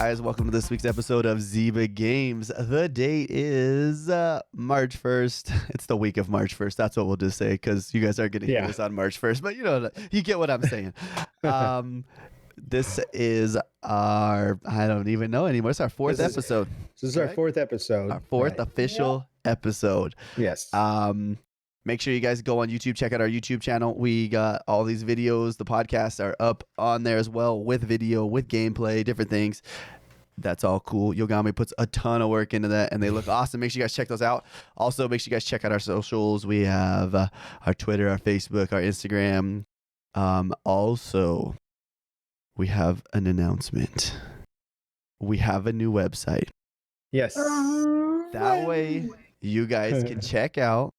guys? Welcome to this week's episode of Zyba.Games. The date is March 1st. It's the week of March 1st. That's what we'll just say because you guys aren't going to hear this on March 1st. But you get what I'm saying. This is our, I don't even know anymore. It's our fourth episode. This is our fourth episode. Our fourth official episode. Yes. Make sure you guys go on YouTube, check out our YouTube channel. We got all these videos. The podcasts are up on there as well with video, with gameplay, different things. That's all cool. Yogomi puts a ton of work into that, and they look awesome. Make sure you guys check those out. Also, make sure you guys check out our socials. We have our Twitter, our Facebook, our Instagram. Also, we have an announcement. We have a new website. Yes. That way, you guys can check out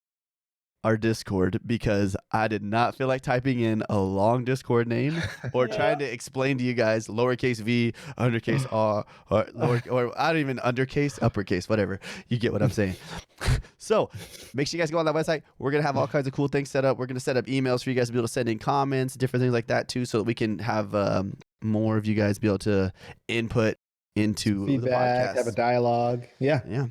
our Discord, because I did not feel like typing in a long Discord name or trying to explain to you guys lowercase v, undercase r, or I don't even undercase, uppercase, whatever. You get what I'm saying. So make sure you guys go on that website. We're going to have all kinds of cool things set up. We're going to set up emails for you guys to be able to send in comments, different things like that too, so that we can have more of you guys be able to input into feedback, the podcast. have a dialogue. Yeah.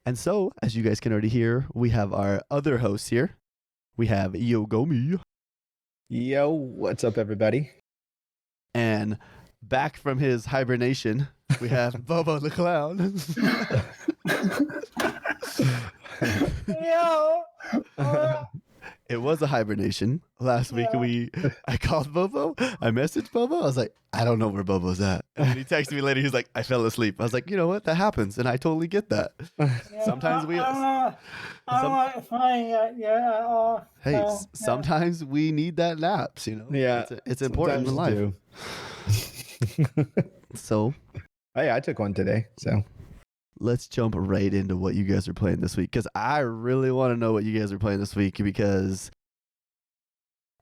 And so, as you guys can already hear, we have our other hosts here. We have Yogomi. Yo, what's up, everybody? And back from his hibernation, we have BoboDaClown. Yo. It was a hibernation. Last week I called Bobo. I messaged Bobo. I was like, I don't know where Bobo's at. And then he texted me later. He's like, I fell asleep. I was like, you know what? That happens. And I totally get that. Sometimes we... sometimes we need that naps, you know? Yeah. It's important in life. So... Hey, I took one today, so... Let's jump right into what you guys are playing this week, because I really want to know what you guys are playing this week, because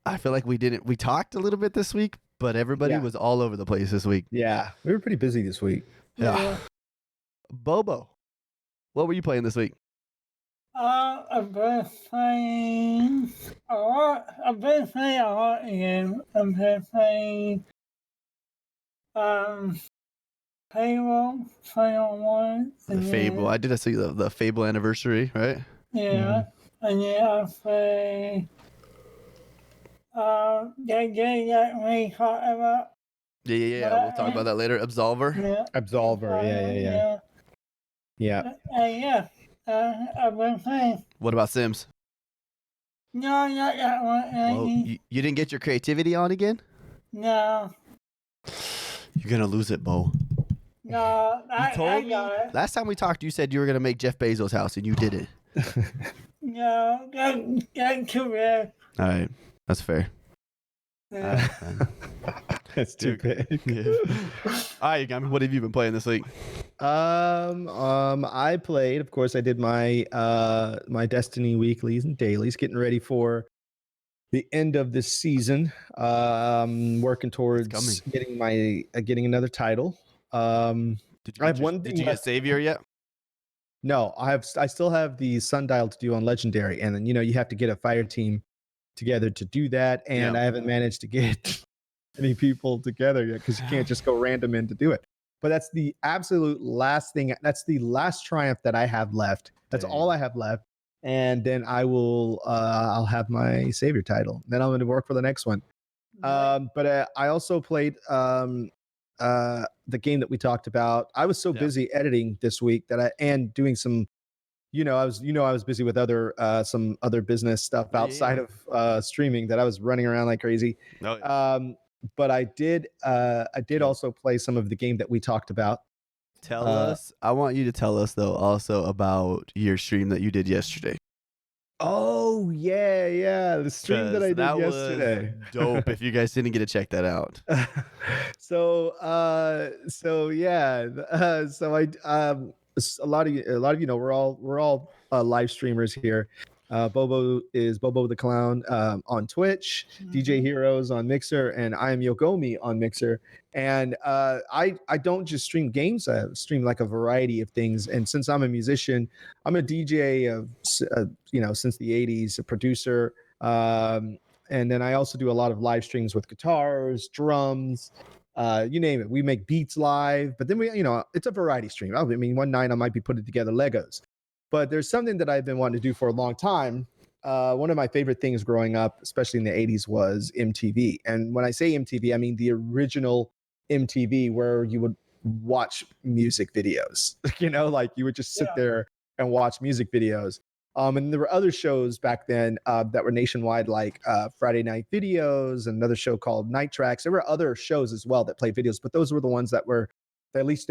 I feel like we talked a little bit this week, but everybody was all over the place this week. Yeah, we were pretty busy this week. Yeah. Bobo, what were you playing this week? I've been playing a lot. I've been playing a lot again. I've been playing Fable, Final One. The Fable. I did see the Fable anniversary, right? Yeah. And then I play that game that we talked about. Yeah. We'll talk about that later. Absolver. Yeah. Absolver, yeah. I've been playing. What about Sims? No, not that one. Well, you didn't get your creativity on again? No. You're going to lose it, Bo. No, I got it. Last time we talked, you said you were going to make Jeff Bezos' house, and you did it. No, that's too bad. All right. That's fair. Yeah. That's too big. Yeah. All right, Yogomi, what have you been playing this week? I played, of course, I did my my Destiny weeklies and dailies, getting ready for the end of this season. Working towards getting another title. Did you get Savior yet? No, I still have the sundial to do on Legendary, and then you have to get a fire team together to do that, and I haven't managed to get any people together yet, because you can't just go random in to do it. But that's the absolute last thing. That's the last triumph that I have left. That's all I have left, and then I'll have my Savior title. Then I'm going to work for the next one. But I also played the game that we talked about. I was so busy editing this week and doing some, I was busy with some other business stuff outside of streaming, that I was running around like crazy. But I did also play some of the game that we talked about. Tell us. I want you to tell us though also about your stream that you did yesterday. Oh yeah, the stream that I did yesterday. Was dope. If you guys didn't get to check that out. So I a lot of you know, we're all live streamers here. Bobo is BoboDaClown on Twitch, DeeJayHerro's on Mixer, and I am Yogomi on Mixer. And I don't just stream games; I stream like a variety of things. And since I'm a musician, I'm a DJ since the '80s, a producer, and then I also do a lot of live streams with guitars, drums, You name it. We make beats live, but then it's a variety stream. I mean, one night I might be putting together Legos, but there's something that I've been wanting to do for a long time. One of my favorite things growing up, especially in the 80s, was MTV. And when I say MTV, I mean the original MTV, where you would watch music videos. Like you would just sit there and watch music videos. And there were other shows back then that were nationwide, like Friday Night Videos, another show called Night Tracks. There were other shows as well that played videos, but those were the ones that were at least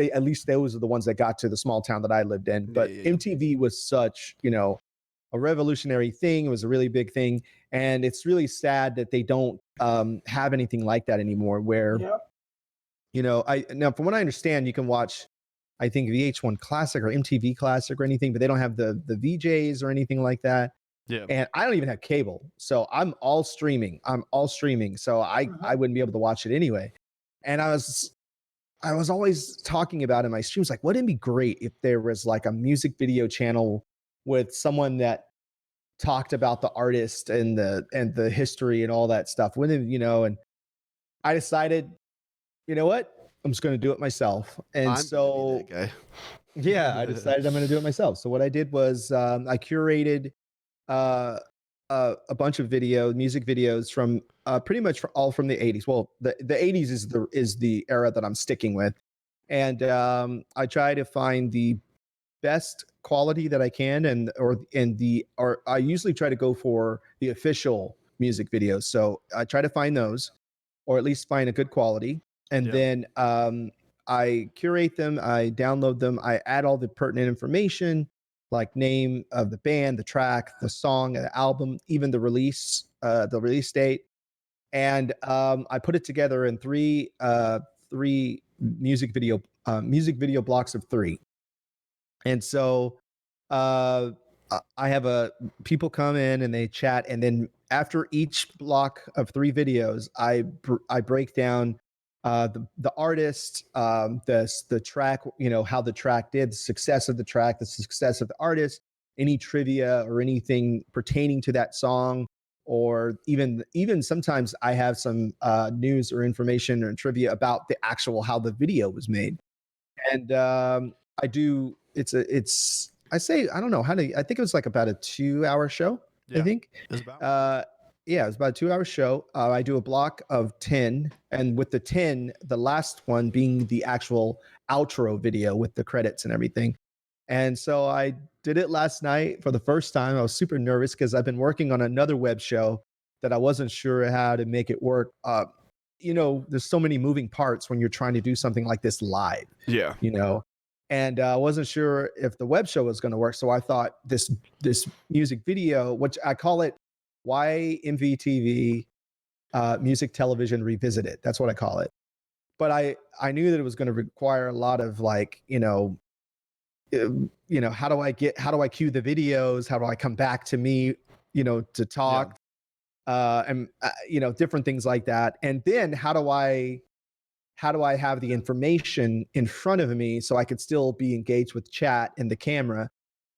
those are the ones that got to the small town that I lived in. But MTV was such a revolutionary thing. It was a really big thing, and it's really sad that they don't have anything like that anymore. Where I now, from what I understand, you can watch, I think, VH1 Classic or MTV Classic or anything, but they don't have the VJs or anything like that. Yeah. And I don't even have cable, so I'm all streaming. So I wouldn't be able to watch it anyway. And I was always talking about in my streams, like, wouldn't it be great if there was like a music video channel with someone that talked about the artist and the history and all that stuff. And I decided, you know what? I'm just going to do it myself. And I'm gonna be that guy. yeah, I decided I'm going to do it myself. So what I did was I curated a bunch of music videos from pretty much all from the 80s. Well, the 80s is the era that I'm sticking with. And I try to find the best quality that I can, or I usually try to go for the official music videos. So I try to find those, or at least find a good quality, and then I curate them, I download them, I add all the pertinent information, like name of the band, the track, the song, the album, even the release date, and I put it together in three music video blocks of 3. And so I have people come in and they chat, and then after each block of 3 videos, I break down the artist, the track, how the track did, the success of the track, the success of the artist, any trivia or anything pertaining to that song, or even sometimes I have some news or information or trivia about the actual how the video was made. And I do. I say, I don't know how to. I think it was like about a 2-hour show. I think. It's about. Yeah, it was about a 2-hour show. I do a block of 10, and with the 10, the last one being the actual outro video with the credits and everything. And so I did it last night for the first time. I was super nervous because I've been working on another web show that I wasn't sure how to make it work. There's so many moving parts when you're trying to do something like this live. Yeah. And I wasn't sure if the web show was going to work. So I thought this music video, which I call it YMVTV Music Television Revisited. That's what I call it. But I knew that it was going to require a lot of like, how do I cue the videos? How do I come back to me, to talk? And different things like that. And then how do I have the information in front of me so I could still be engaged with chat and the camera?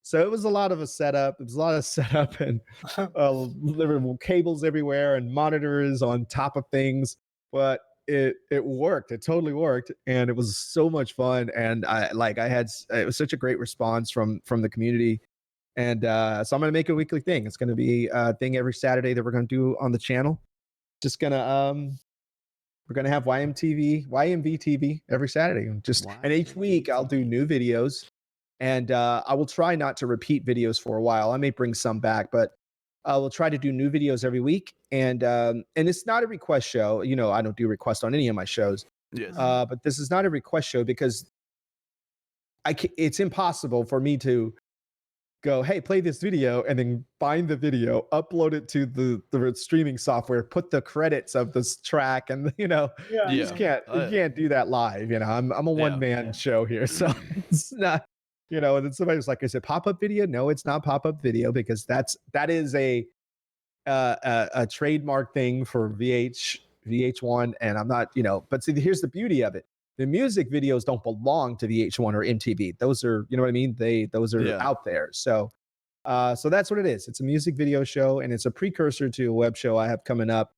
So it was a lot of a setup. It was a lot of setup, and there were cables everywhere and monitors on top of things. But it worked. It totally worked, and it was so much fun. And it was such a great response from the community. And so I'm gonna make it a weekly thing. It's gonna be a thing every Saturday that we're gonna do on the channel. Just gonna we're gonna have YMVTV every Saturday. And each week I'll do new videos, and I will try not to repeat videos for a while. I may bring some back, but I will try to do new videos every week. And it's not a request show. I don't do requests on any of my shows. Yes. But this is not a request show because it's impossible for me to go, hey, play this video, and then find the video, upload it to the streaming software, put the credits of this track, and you just can't you can't do that live. I'm a one-man show here, so it's not. And then somebody was like, "Is it pop-up video?" No, it's not pop-up video, because that is a trademark thing for VH1, and I'm not. But see, here's the beauty of it. The music videos don't belong to VH1 or MTV. Those are, what I mean? Those are out there. So that's what it is. It's a music video show, and it's a precursor to a web show I have coming up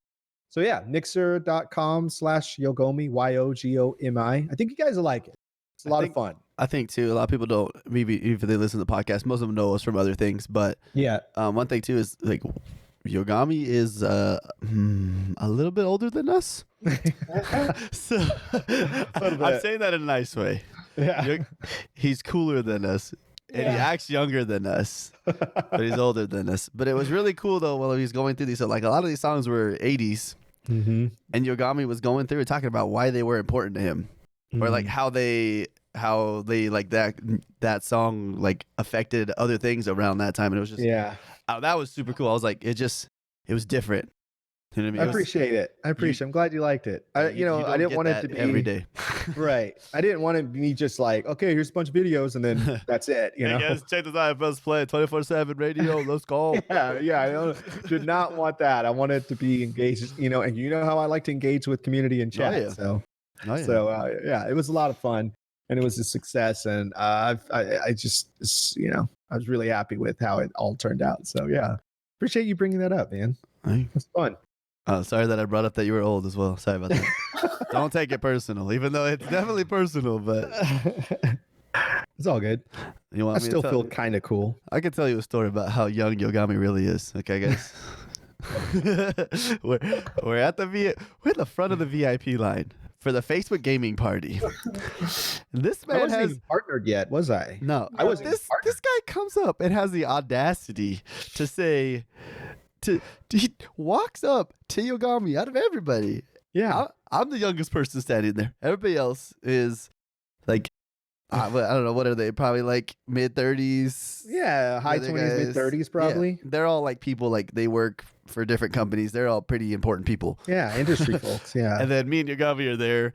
So yeah, Mixer.com/Yogomi, Yogomi. I think you guys will like it. It's a lot of fun. I think too. A lot of people don't. Maybe if they listen to the podcast, most of them know us from other things. But yeah, one thing too is like Yogomi is a little bit older than us. So I'm saying that in a nice way. Yeah, he's cooler than us. And he acts younger than us, but he's older than us. But it was really cool though while he was going through these. So like a lot of these songs were 80s, and Yogomi was going through and talking about why they were important to him, or like how they like that song like affected other things around that time. And it was just that was super cool. I was like, it was different. You know what I mean? I appreciate it. I'm glad you liked it. I didn't want it to be every day. Right. I didn't want it to be just like, okay, here's a bunch of videos and then that's it. You know, guys, check this out. Let's play 24/7 radio. Let's go. I did not want that. I want it to be engaged. And you know how I like to engage with community and chat. It was a lot of fun and it was a success. And I was really happy with how it all turned out. So yeah, appreciate you bringing that up, man. It's fun. Oh, sorry that I brought up that you were old as well. Sorry about that. Don't take it personal, even though it's definitely personal, but it's all good. I still feel kind of cool. I can tell you a story about how young Yogomi really is. Okay, guys. we're at the front of the VIP line for the Facebook gaming party. And this man I wasn't even partnered yet, was I? No, I wasn't. This guy comes up and has the audacity to say. He walks up to Yogomi out of everybody. Yeah, I'm the youngest person standing there. Everybody else is like, I don't know, what are they? Probably like mid-30s. Yeah, high 20s, mid-30s probably. Yeah. They're all like people like they work for different companies. They're all pretty important people. Yeah, industry folks. Yeah. And then me and Yogomi are there.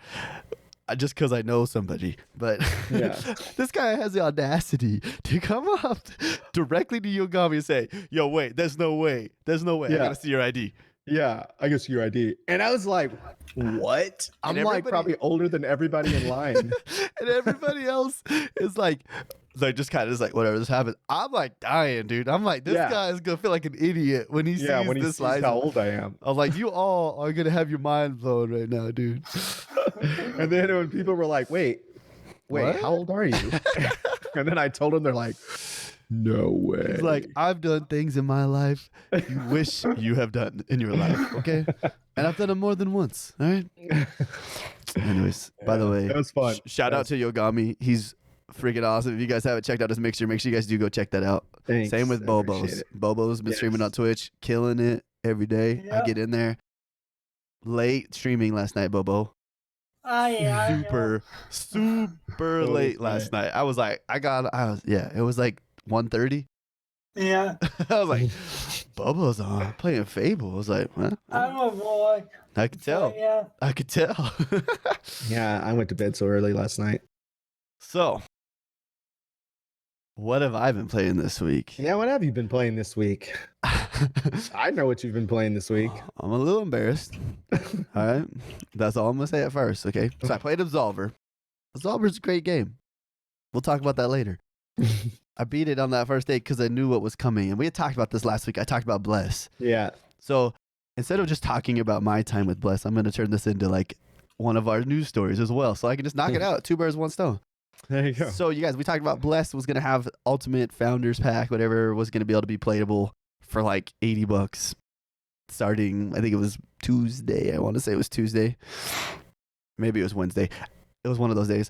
Just because I know somebody, but this guy has the audacity to come up directly to Yogomi and say, "Yo, wait, there's no way, I gotta see your ID." Yeah, I gotta see your ID, and I was like, "What?" I'm like probably older than everybody in line, and everybody else is like just kind of like whatever this happens. I'm like dying, dude. I'm like this guy is gonna feel like an idiot when he sees this license. How old I am. I'm like, you all are gonna have your mind blown right now, dude. And then when people were like, wait, what? How old are you? And then I told them, they're like, no way. It's like, I've done things in my life you wish you have done in your life, okay? And I've done them more than once, all right? Anyways, by the way, that was fun. Shout out to Yogomi. He's freaking awesome. If you guys haven't checked out his mixer, make sure you guys do go check that out. Thanks. Same with Bobo's. Bobo's been streaming on Twitch, killing it every day. I get in there late streaming last night, Bobo. Super late last night. I was like, it was like 1:30. Yeah. I was like, Bobo's on playing Fable. I was like, huh? I'm a boy. I could tell. Yeah. I could tell. Yeah, I went to bed so early last night. So, what have I been playing this week? Yeah, what have you been playing this week? I know what you've been playing this week. I'm a little embarrassed. All right. That's all I'm going to say at first, okay? So I played Absolver. Absolver's a great game. We'll talk about that later. I beat it on that first day because I knew what was coming. And we had talked about this last week. I talked about Bless. Yeah. So instead of just talking about my time with Bless, I'm going to turn this into like one of our news stories as well. So I can just knock it out. 2 birds, 1 stone. There you go. So you guys, we talked about Bless was going to have Ultimate Founders Pack, whatever, was going to be able to be playable for like $80 starting, I think it was Tuesday. I want to say it was Tuesday. Maybe it was Wednesday. It was one of those days.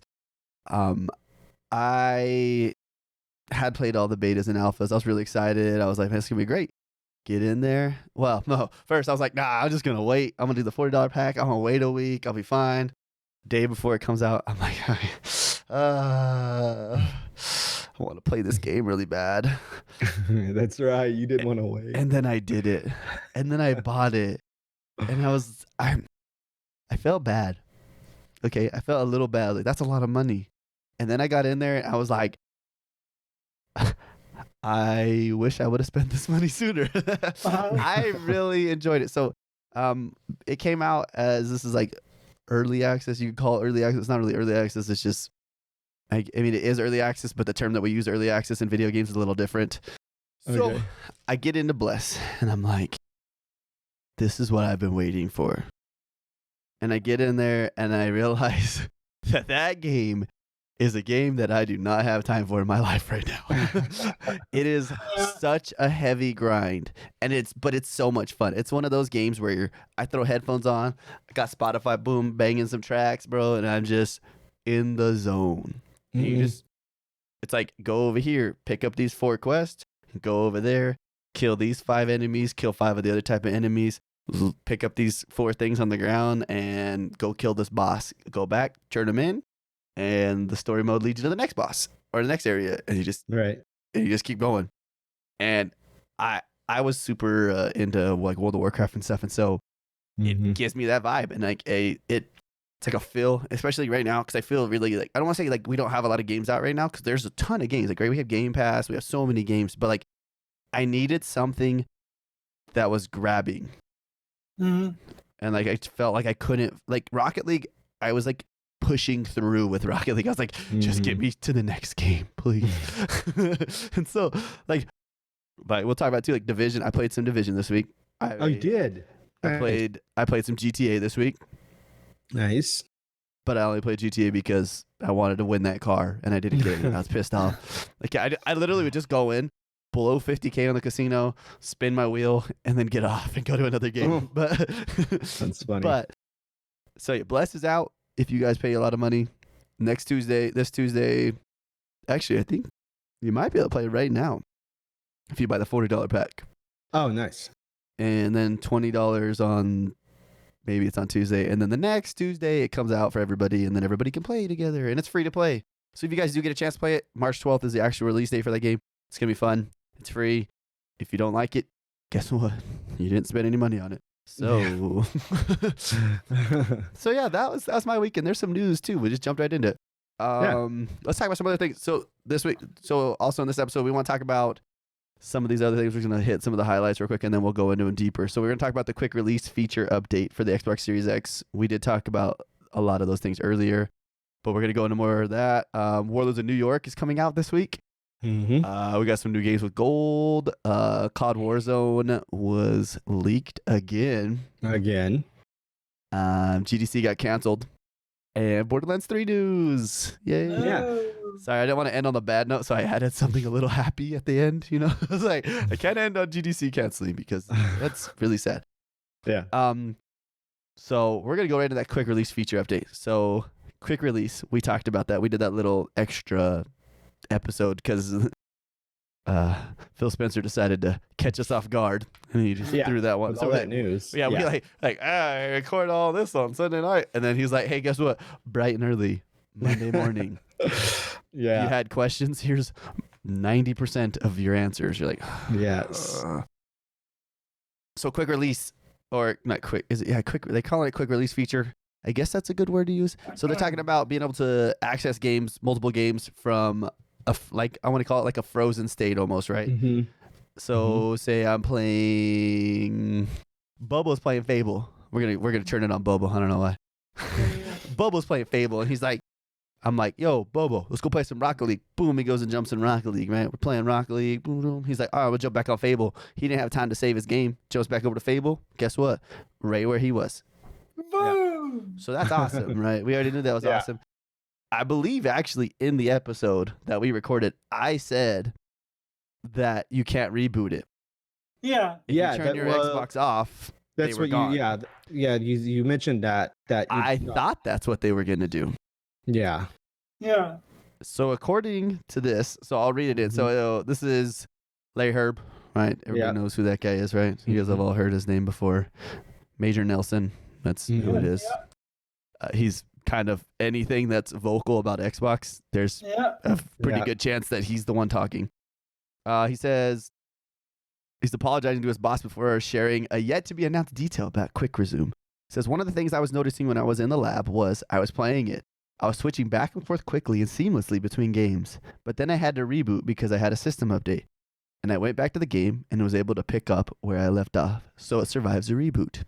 I had played all the betas and alphas. I was really excited. I was like, man, it's going to be great. Get in there. Well, no. First, I was like, nah, I'm just going to wait. I'm going to do the $40 pack. I'm going to wait a week. I'll be fine. Day before it comes out, I'm like, I want to play this game really bad. That's right. You didn't want to wait. And then I did it. And then I bought it. And I felt bad. Okay. I felt a little bad. Like, that's a lot of money. And then I got in there and I was like, I wish I would have spent this money sooner. I really enjoyed it. So it came out as, this is like early access. You could call it early access. It's not really early access. It's just, I mean, it is early access, but the term that we use early access in video games is a little different. So I get into Bless and I'm like, this is what I've been waiting for. And I get in there and I realize that game is a game that I do not have time for in my life right now. It is such a heavy grind, but it's so much fun. It's one of those games where I throw headphones on, I got Spotify, boom, banging some tracks, bro, and I'm just in the zone. Mm-hmm. It's like, go over here, pick up these 4 quests, go over there, kill these 5 enemies, kill 5 of the other type of enemies, pick up these 4 things on the ground, and go kill this boss. Go back, turn them in, and the story mode leads you to the next boss or the next area, and you just keep going. And I was super into like World of Warcraft and stuff, and so it gives me that vibe, and like it's like a feel, especially right now, because I feel really like, I don't want to say like we don't have a lot of games out right now, because there's a ton of games. Like, right, we have Game Pass, we have so many games, but like I needed something that was grabbing. And like I felt like I couldn't, like Rocket League, I was like pushing through with Rocket League. I was like, just get me to the next game, please. And so like, but we'll talk about too, like Division. I played some Division this week. You did? I played some GTA this week. Nice. But I only played GTA because I wanted to win that car and I didn't get it. I was pissed off. Like I literally would just go in, blow 50K on the casino, spin my wheel, and then get off and go to another game. But that's funny. But so yeah, Bless is out. If you guys pay a lot of money, this Tuesday, actually I think you might be able to play it right now if you buy the $40 pack. Oh, nice. And then $20 on. Maybe it's on Tuesday, and then the next Tuesday it comes out for everybody, and then everybody can play together, and it's free to play. So if you guys do get a chance to play it, March 12th is the actual release date for that game. It's going to be fun. It's free. If you don't like it, guess what? You didn't spend any money on it. So, so yeah, that was my weekend. There's some news too. We just jumped right into it. Let's talk about some other things. So this week, also in this episode, we want to talk about some of these other things. We're going to hit some of the highlights real quick, and then we'll go into them deeper. So we're going to talk about the quick release feature update for the Xbox Series X. We did talk about a lot of those things earlier, but we're going to go into more of that. Warlords of New York is coming out this week. We got some new games with gold. COD Warzone was leaked again. GDC got canceled. And Borderlands 3 news. Yay. Yeah. Sorry, I didn't want to end on the bad note, so I added something a little happy at the end, you know? I was like, I can't end on GDC canceling because that's really sad. Yeah. So we're going to go right into that quick release feature update. So quick release, we talked about that. We did that little extra episode because Phil Spencer decided to catch us off guard, and he just threw that one. So that news. Yeah, we I record all this on Sunday night, and then he's like, "Hey, guess what? Bright and early Monday morning. Yeah. You had questions. Here's 90% of your answers." You're like, yes. So quick release, or not quick? Is it? Yeah, quick. They call it a quick release feature. I guess that's a good word to use. So they're talking about being able to access games, multiple games from I want to call it like a frozen state almost, right? So say I'm playing, Bobo's playing Fable. We're gonna turn it on Bobo. I don't know why. Bobo's playing Fable, and he's like, I'm like, yo, Bobo, let's go play some Rocket League. Boom, he goes and jumps in Rocket League, right? We're playing Rocket League. Boom, boom. He's like, all right, we'll jump back on Fable. He didn't have time to save his game. Jumps back over to Fable. Guess what? Right where he was. Boom! So that's awesome, right? We already knew that was awesome. I believe actually in the episode that we recorded, I said that you can't reboot it. Yeah. If you turn your Xbox off, that's what gone. you mentioned that I thought that's what they were going to do. Yeah. Yeah. So according to this, so I'll read it in. So this is Larry Herb, right? Everybody knows who that guy is, right? You guys have all heard his name before. Major Nelson. That's who it is. He's kind of anything that's vocal about Xbox. There's a pretty good chance that he's the one talking. He says he's apologizing to his boss before sharing a yet to be announced detail about Quick Resume. He says, one of the things I was noticing when I was in the lab was I was playing it. I was switching back and forth quickly and seamlessly between games, but then I had to reboot because I had a system update. And I went back to the game and was able to pick up where I left off, so it survives a reboot.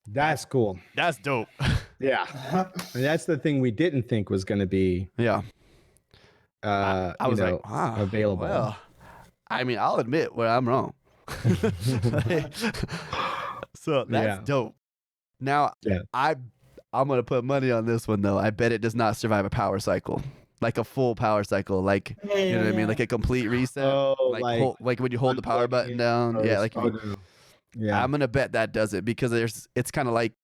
That's cool. That's dope. Yeah. And that's the thing we didn't think was going to be I was like, wow, available. Well, I mean, I'll admit where I'm wrong. So that's dope. Now, I'm gonna put money on this one though. I bet it does not survive a power cycle, like a full power cycle, like you know what I mean, like a complete reset. Oh, like when you hold the power button down. Yeah, like I'm gonna bet that does it because it's kind of like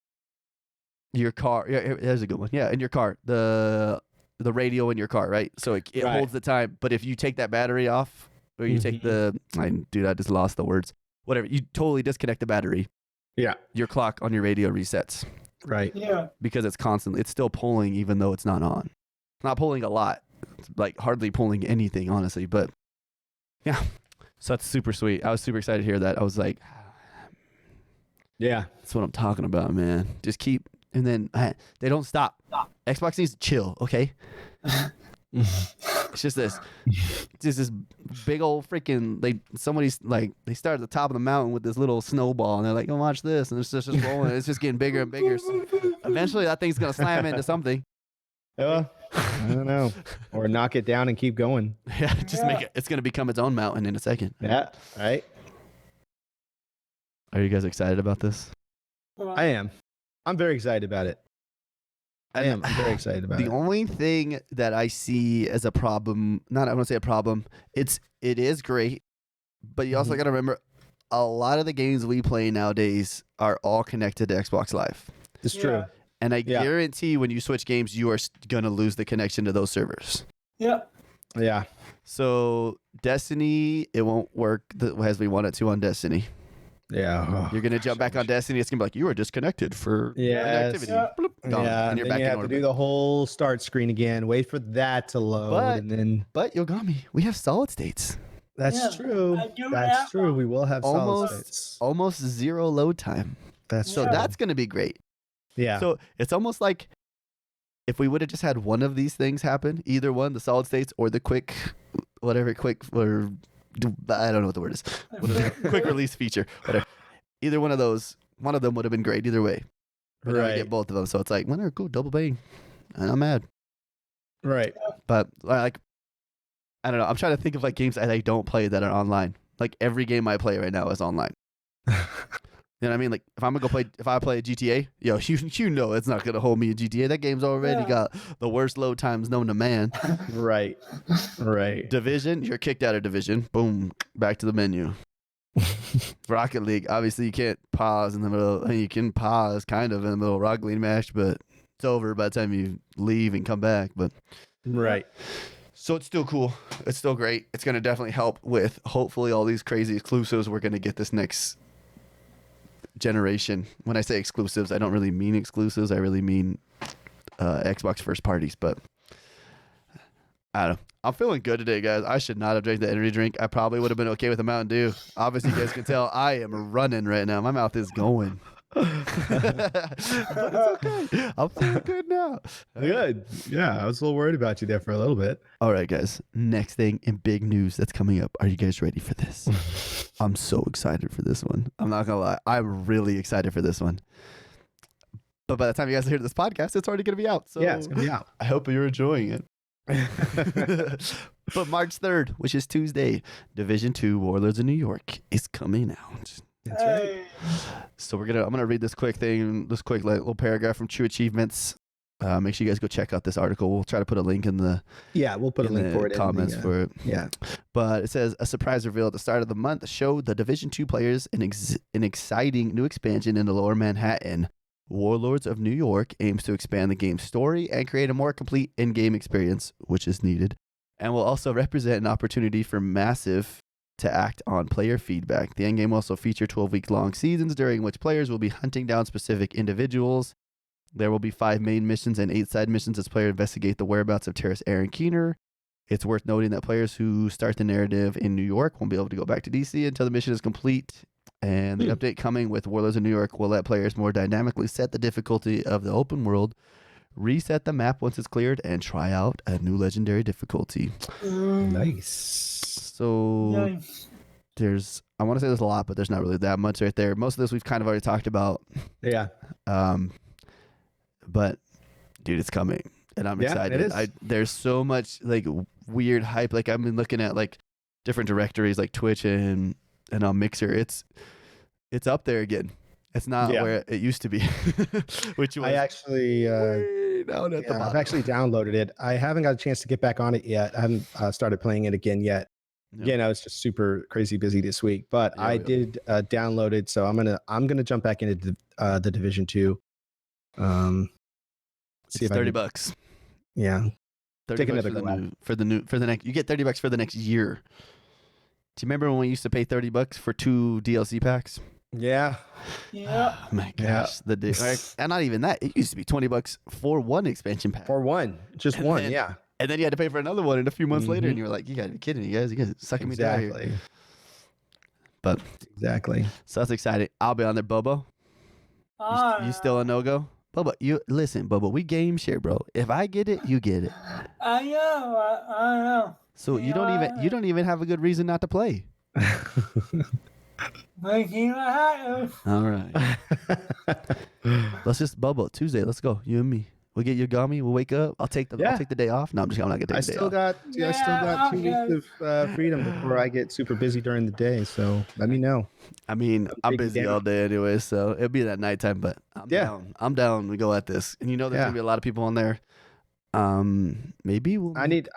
your car. Yeah, there's a good one. Yeah, in your car, the radio in your car, right? So it holds the time. But if you take that battery off, or you take I just lost the words. Whatever, you totally disconnect the battery. Yeah, your clock on your radio resets. Right. Yeah. Because it's still pulling even though it's not on. It's not pulling a lot. It's like hardly pulling anything, honestly. But yeah, so that's super sweet. I was super excited to hear that. I was like, yeah, that's what I'm talking about, man. Just keep, and then they don't stop. Xbox needs to chill, okay? It's just this big old freaking somebody's like they start at the top of the mountain with this little snowball and they're like, oh, watch this, and it's just rolling. It's just getting bigger and bigger. So eventually that thing's gonna slam into something. I don't know, or knock it down and keep going. Yeah, just make it. It's gonna become its own mountain in a second. Yeah, right. Are you guys excited about this? I am. I'm very excited about it. I'm very excited about it. The only thing that I see as a problem, I want to say a problem, it is great, but you also got to remember a lot of the games we play nowadays are all connected to Xbox Live. It's true. And I guarantee when you switch games, you are going to lose the connection to those servers. Yeah. Yeah. So Destiny, it won't work as we want it to on Destiny. Yeah. You're going to jump back on Destiny. It's going to be like, you are disconnected for activity. Yeah. Bloop, gone. Yeah. And you're then back you have to do the whole start screen again, wait for that to load. But Yogomi, we have solid states. That's true. That's true. We will have solid states. Almost zero load time. That's that's going to be great. Yeah. So it's almost like if we would have just had one of these things happen, either one, the solid states or the quick, or I don't know what the word is. Quick release feature. Whatever. Either one of those, one of them would have been great either way. But now we get both of them. So it's like, winner, cool, double bang. And I'm mad. Right. But like, I don't know. I'm trying to think of like games that I don't play that are online. Like every game I play right now is online. You know what I mean? Like if I play GTA, you know it's not gonna hold me in GTA. That game's already got the worst load times known to man. Right. Division, you're kicked out of Division. Boom, back to the menu. Rocket League, obviously you can't pause in the middle. I mean, you can pause kind of in the middle of Rocket League match, but it's over by the time you leave and come back. But so it's still cool. It's still great. It's gonna definitely help with hopefully all these crazy exclusives we're gonna get this next generation. When I say exclusives, I don't really mean exclusives. I really mean Xbox first parties. But I don't know. I'm feeling good today, guys. I should not have drank the energy drink. I probably would have been okay with a Mountain Dew. Obviously, you guys can tell I am running right now. My mouth is going. But it's okay. I'm feeling good now. Good. Yeah, I was a little worried about you there for a little bit. All right, guys. Next thing in big news that's coming up. Are you guys ready for this? I'm so excited for this one. I'm not going to lie. I'm really excited for this one. But by the time you guys hear this podcast, it's already going to be out. So yeah, it's going to be out. I hope you're enjoying it. But March 3rd, which is Tuesday, Division 2 Warlords of New York is coming out. That's right. So I'm gonna read this quick little paragraph from True Achievements. Make sure you guys go check out this article. We'll try to put a link in the we'll put a link for it comments in the, for it. Yeah. But it says a surprise reveal at the start of the month showed the Division 2 players an exciting new expansion into Lower Manhattan. Warlords of New York aims to expand the game's story and create a more complete in-game experience, which is needed, and will also represent an opportunity for Massive to act on player feedback. The endgame will also feature 12-week-long seasons during which players will be hunting down specific individuals. There will be 5 main missions and 8 side missions as players investigate the whereabouts of terrorist Aaron Keener. It's worth noting that players who start the narrative in New York won't be able to go back to DC until the mission is complete. And the update coming with Warlords of New York will let players more dynamically set the difficulty of the open world, reset the map once it's cleared, and try out a new legendary difficulty. Nice. So I want to say there's a lot, but there's not really that much right there. Most of this we've kind of already talked about. Yeah. But dude, it's coming, and I'm excited. It is. There's so much like weird hype. Like I've been looking at like different directories like Twitch and and on Mixer, it's up there again. It's not where it used to be, which was I actually down at the bottom. I've actually downloaded it. I haven't got a chance to get back on it yet. I haven't started playing it again yet. Yep. Again, I was just super crazy busy this week, but I did download it, so I'm gonna jump back into the Division 2. See if $30. Yeah, take another for the next. You get $30 for the next year. Do you remember when we used to pay $30 for 2 DLC packs? Yeah. Yeah. Oh my gosh, and not even that. It used to be $20 for 1 expansion pack. For one, just one. Yeah. And then you had to pay for another one, and a few months later, and you were like, "You gotta be kidding me, you guys sucking me down here." But exactly. So that's exciting. I'll be on there, Bobo. You still a no-go? Bobo, you listen, Bobo. We game share, bro. If I get it, you get it. I know. So you don't even have a good reason not to play. All right. Let's just Bobo Tuesday. Let's go. You and me. We'll get Yogomi. We'll wake up. I'll take the day off. No, I'm not gonna take the day off. I still got 2 weeks of freedom before I get super busy during the day. So let me know. I mean, I'm busy all day anyway, so it'll be that nighttime. But down. I'm down. We go at this, and there's gonna be a lot of people on there. Maybe we'll. I need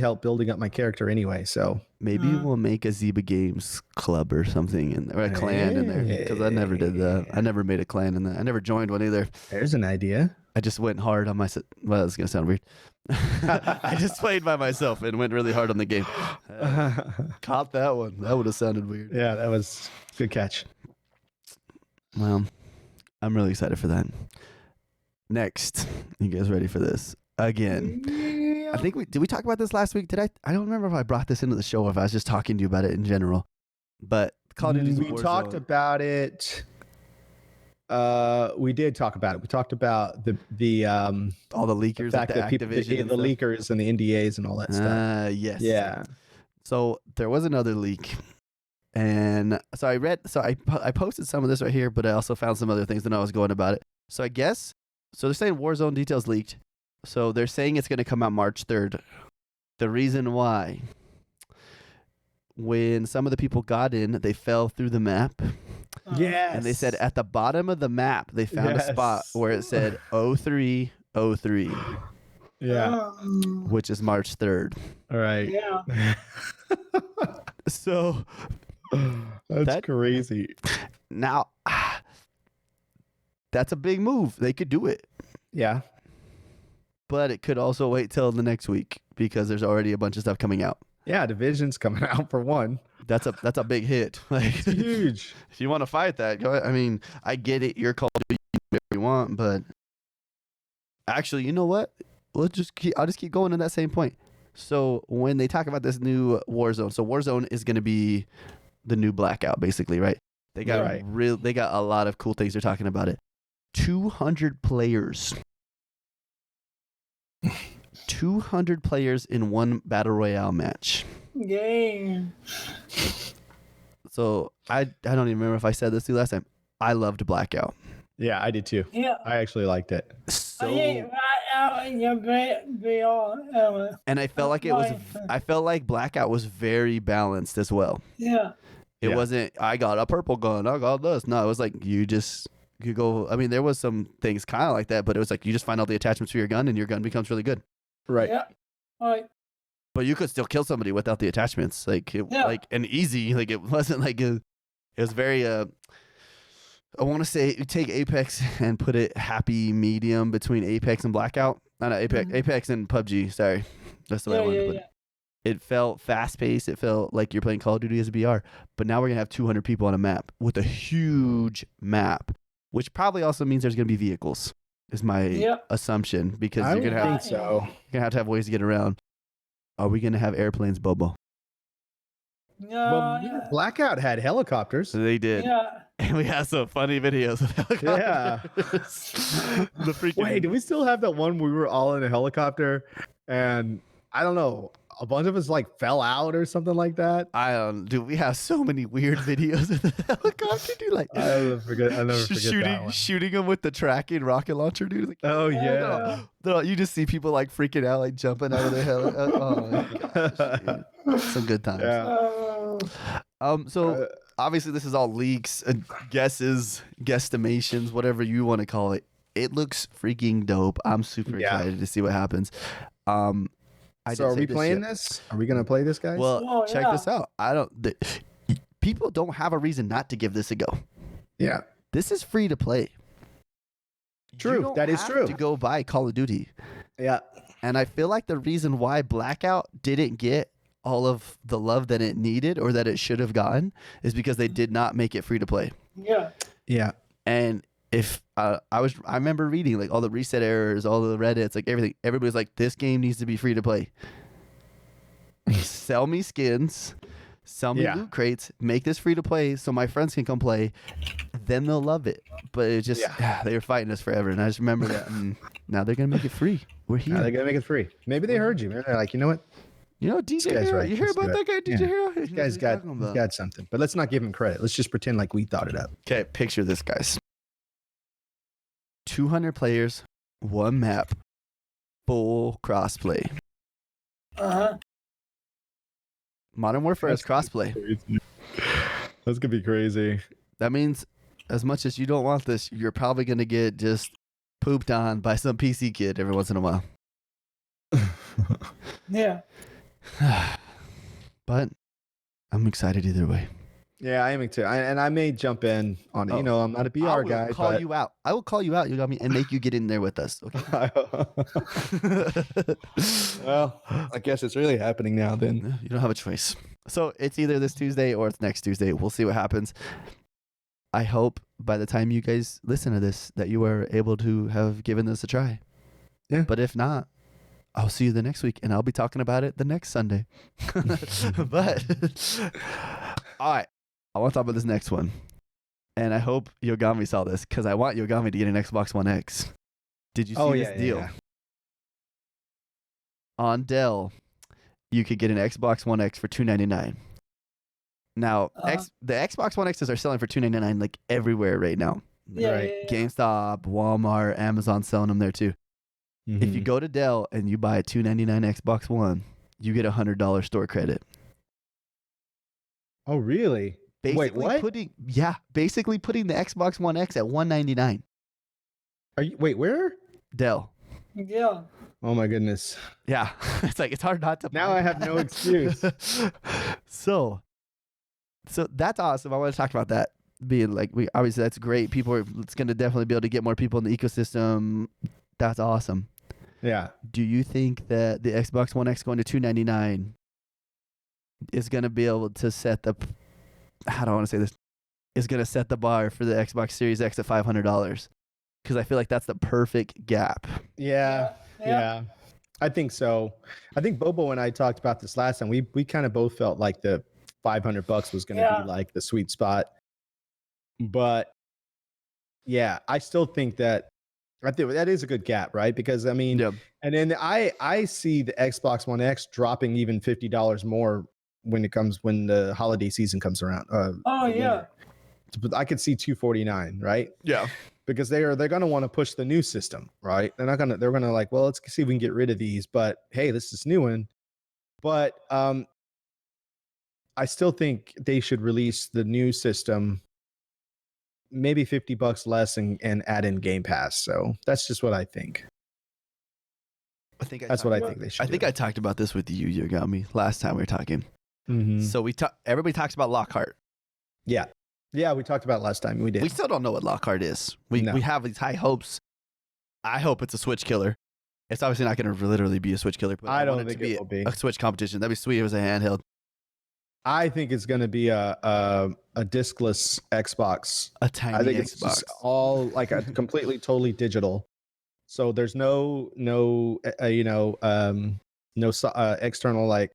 help building up my character anyway. So maybe we'll make a Zyba.Games club or something or a clan in there, because I never did that. I never made a clan in that. I never joined one either. There's an idea. I just went hard on myself. Well, that's gonna sound weird. I just played by myself and went really hard on the game. Caught that one. That would have sounded weird. Yeah, that was a good catch. Well, I'm really excited for that. Next, you guys ready for this? Again, I think did we talk about this last week? I don't remember if I brought this into the show or if I was just talking to you about it in general. But Call of Duty's Warzone. We talked about it. We did talk about it. We talked about the all the leakers, the fact that people, the leakers and the NDAs and all that stuff. Yes. Yeah. So there was another leak, and so I posted some of this right here, but I also found some other things that I was going about it. So I guess they're saying Warzone details leaked. So they're saying it's going to come out March 3rd. The reason why, when some of the people got in, they fell through the map. Yes. And they said at the bottom of the map, they found a spot where it said 0303. Yeah. Which is March 3rd. All right. Yeah. So that's crazy. Now, that's a big move. They could do it. Yeah. But it could also wait till the next week because there's already a bunch of stuff coming out. Yeah, Division's coming out for one. That's a big hit. Like, it's huge. If you want to fight that, go ahead. I mean, I get it. You're called to do whatever you want, but actually, you know what? I'll just keep going to that same point. So when they talk about this new Warzone, so Warzone is going to be the new Blackout, basically, right? They got they got a lot of cool things they're talking about it. 200 players. 200 players in one battle royale match. Yay. So I don't even remember if I said this to you last time. I loved Blackout. Yeah, I did too. Yeah. I actually liked it. So, and I felt like I felt like Blackout was very balanced as well. Yeah. It wasn't, I got a purple gun, I got this. No, it was like you go, I mean, there was some things kind of like that, but it was like you just find all the attachments for your gun and your gun becomes really good. Right. Yeah. Right. But you could still kill somebody without the attachments. Like, and easy. Like, it wasn't like it was very, I want to say, take Apex and put it happy medium between Apex and Blackout. Not Apex and PUBG. Sorry. That's the way I wanted to put it. It felt fast-paced. It felt like you're playing Call of Duty as a BR. But now we're going to have 200 people on a map with a huge map, which probably also means there's going to be vehicles, is my assumption. Because you're going to have to have ways to get around. Are we going to have airplanes, Bobo? No. Blackout had helicopters. They did. Yeah. And we have some funny videos of helicopters. Yeah. Wait, do we still have that one where we were all in a helicopter and I don't know, a bunch of us like fell out or something like that? Dude, we have so many weird videos of the helicopter, dude. Like, I'll never forget that one. Shooting them with the tracking rocket launcher, dude. Like, oh yeah. You just see people like freaking out, like jumping out of the helicopter. Oh my gosh, dude. Some good times. Yeah. So obviously this is all leaks, guesses, guesstimations, whatever you want to call it. It looks freaking dope. I'm super excited to see what happens. So are we playing this? Are we gonna play this, guys? Well, check this out. People don't have a reason not to give this a go. Yeah. This is free to play. True. That is true. To go buy Call of Duty. Yeah. And I feel like the reason why Blackout didn't get all of the love that it needed or that it should have gotten is because they did not make it free to play. Yeah. Yeah. And if I remember reading like all the reset errors, all the Reddits, like everything. Everybody's like, this game needs to be free to play. Sell me skins, sell me loot crates, make this free to play so my friends can come play. Then they'll love it. But it just they were fighting us forever, and I just remember that. And now they're gonna make it free. We're here. Now they're gonna make it free. Maybe they heard you. Maybe they're like, you know what? DeeJayHerro. Right. You hear about that guy, DeeJayHerro? This guy's got something. But let's not give him credit. Let's just pretend like we thought it up. Okay, picture this, guys. 200 players, one map, full crossplay. Modern Warfare is crossplay. That's gonna be crazy. That means as much as you don't want this, you're probably gonna get just pooped on by some PC kid every once in a while. Yeah. But I'm excited either way. Yeah, I am too. And I may jump in on it. You know, I'm not a BR guy. I will call you out, Yogomi, and make you get in there with us. Okay. Well, I guess it's really happening now then. You don't have a choice. So it's either this Tuesday or it's next Tuesday. We'll see what happens. I hope by the time you guys listen to this that you are able to have given this a try. Yeah. But if not, I'll see you the next week, and I'll be talking about it the next Sunday. But all right, I want to talk about this next one, and I hope Yogomi saw this because I want Yogomi to get an Xbox One X. Did you see this deal? Yeah. On Dell, you could get an Xbox One X for $299. Now, the Xbox One X's are selling for $299 like everywhere right now. Yeah, Right. yeah. GameStop, Walmart, Amazon selling them there too. Mm-hmm. If you go to Dell and you buy a $299 Xbox One, you get $100 store credit. Oh, really? Basically Wait, what? Basically putting the Xbox One X at $199. Wait, where? Dell. Yeah. Oh my goodness. Yeah. It's hard not to. Now I have no excuse. So that's awesome. I want to talk about that. Being like, obviously that's great. It's going to definitely be able to get more people in the ecosystem. That's awesome. Yeah. Do you think that the Xbox One X going to $299 is going to be able to set the, how do I want to say this, is going to set the bar for the Xbox Series X at $500? Because I feel like that's the perfect gap. Yeah. I think so. I think Bobo and I talked about this last time. We kind of both felt like the $500 was going to be like the sweet spot. But yeah, I still think that that is a good gap, right? Because I mean, and then I see the Xbox One X dropping even $50 more when the holiday season comes around. But I could see $249, right? Yeah. Because they're going to want to push the new system, right? They're going to like, well, let's see if we can get rid of these, but hey, this is new one. But I still think they should release the new system maybe $50 less and add in Game Pass. So that's just what I think. That's what I think they should. I think I talked about this with you, Yogomi, last time we were talking. Mm-hmm. So everybody talks about Lockhart. Yeah. Yeah, we talked about it last time. We did. We still don't know what Lockhart is. We have these high hopes. I hope it's a Switch killer. It's obviously not going to literally be a Switch killer, but I don't think it will be a Switch competition. That'd be sweet if it was a handheld. I think it's going to be a discless Xbox. A tiny I think Xbox. It's just all like a completely, totally digital. So there's no external like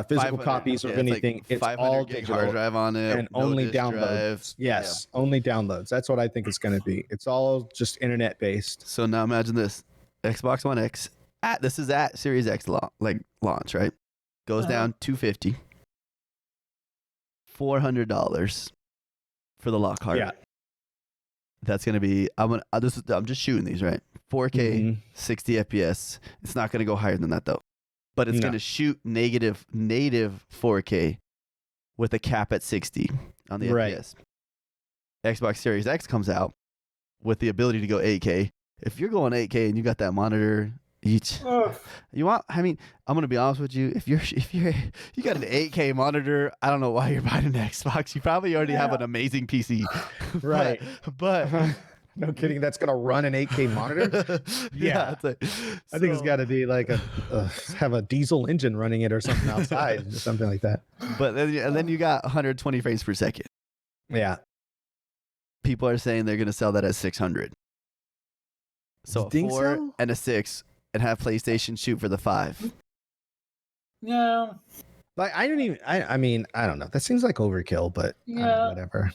physical copies of anything. It's all digital. Hard drive on it, and only downloads. Yes, only downloads. That's what I think it's going to be. It's all just internet based. So now imagine this: Xbox One X. This is at Series X launch, right? Goes down $250, $400 for the Lockhart. Yeah, that's gonna be. I'm just shooting these, right? 4K, 60 FPS. It's not gonna go higher than that though, but it's gonna shoot native 4K with a cap at 60 on the Right. FPS. Xbox Series X comes out with the ability to go 8K. If you're going 8K and you got that monitor, you want. I mean, I'm gonna be honest with you. If you got an 8K monitor, I don't know why you're buying an Xbox. You probably already have an amazing PC. Right. But no kidding. That's gonna run an 8K monitor. Yeah. I think it's got to be like have a diesel engine running it or something outside, or something like that. But then you got 120 frames per second. Yeah. People are saying they're gonna sell that at 600. So You a think 4 so? and a 6, and have PlayStation shoot for the 5. Yeah. Like I mean, I don't know. That seems like overkill, but whatever.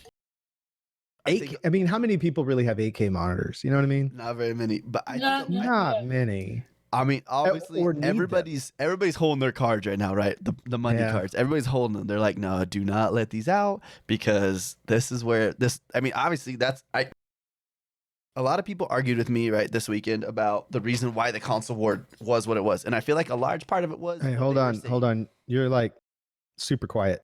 I mean, how many people really have 8K monitors? You know what I mean? Not very many, but Not many. I mean, obviously, or need everybody's holding their cards right now, right? The money cards. Everybody's holding them. They're like, no, do not let these out because this is where this. I mean, obviously, a lot of people argued with me right this weekend about the reason why the console war was what it was, and I feel like a large part of it was. Hey, hold on. You're like super quiet.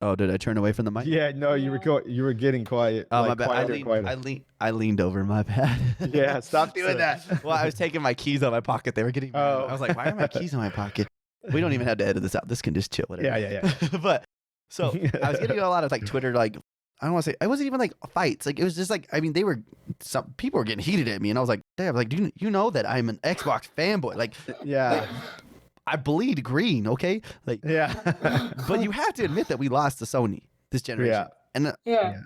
Oh, did I turn away from the mic? Yeah, no, you were getting quiet. Oh, like, my bad. Quieter. I leaned over. My bad. Yeah, stop doing that. Well, I was taking my keys out of my pocket. They were getting mad. I was like, why are my keys in my pocket? We don't even have to edit this out. This can just chill. Whatever. Yeah. But so I was getting a lot of like Twitter, like, I don't want to say, it wasn't even like fights. Like, it was just like, I mean, some people were getting heated at me. And I was like, damn, like, do you know that I'm an Xbox fanboy? Like, yeah. I bleed green, okay? Like, yeah. But you have to admit that we lost to Sony this generation. Yeah.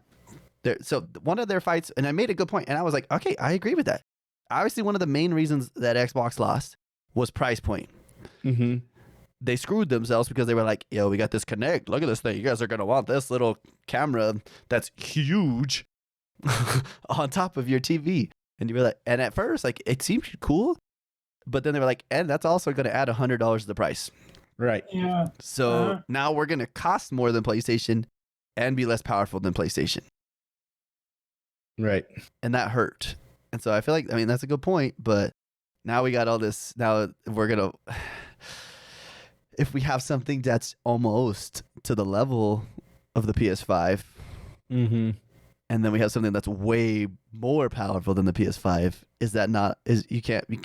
And so one of their fights, and I made a good point, and I was like, okay, I agree with that. Obviously, one of the main reasons that Xbox lost was price point. Mm-hmm. They screwed themselves because they were like, yo, we got this Kinect. Look at this thing. You guys are going to want this little camera that's huge on top of your TV. And you were like, and at first, like, it seemed cool. But then they were like, and that's also going to add $100 to the price. Right. Yeah. So now we're going to cost more than PlayStation and be less powerful than PlayStation. Right. And that hurt. And so I feel like, I mean, that's a good point. But now we got all this. Now we're going to, if we have something that's almost to the level of the PS5, mm-hmm. and then we have something that's way more powerful than the PS5,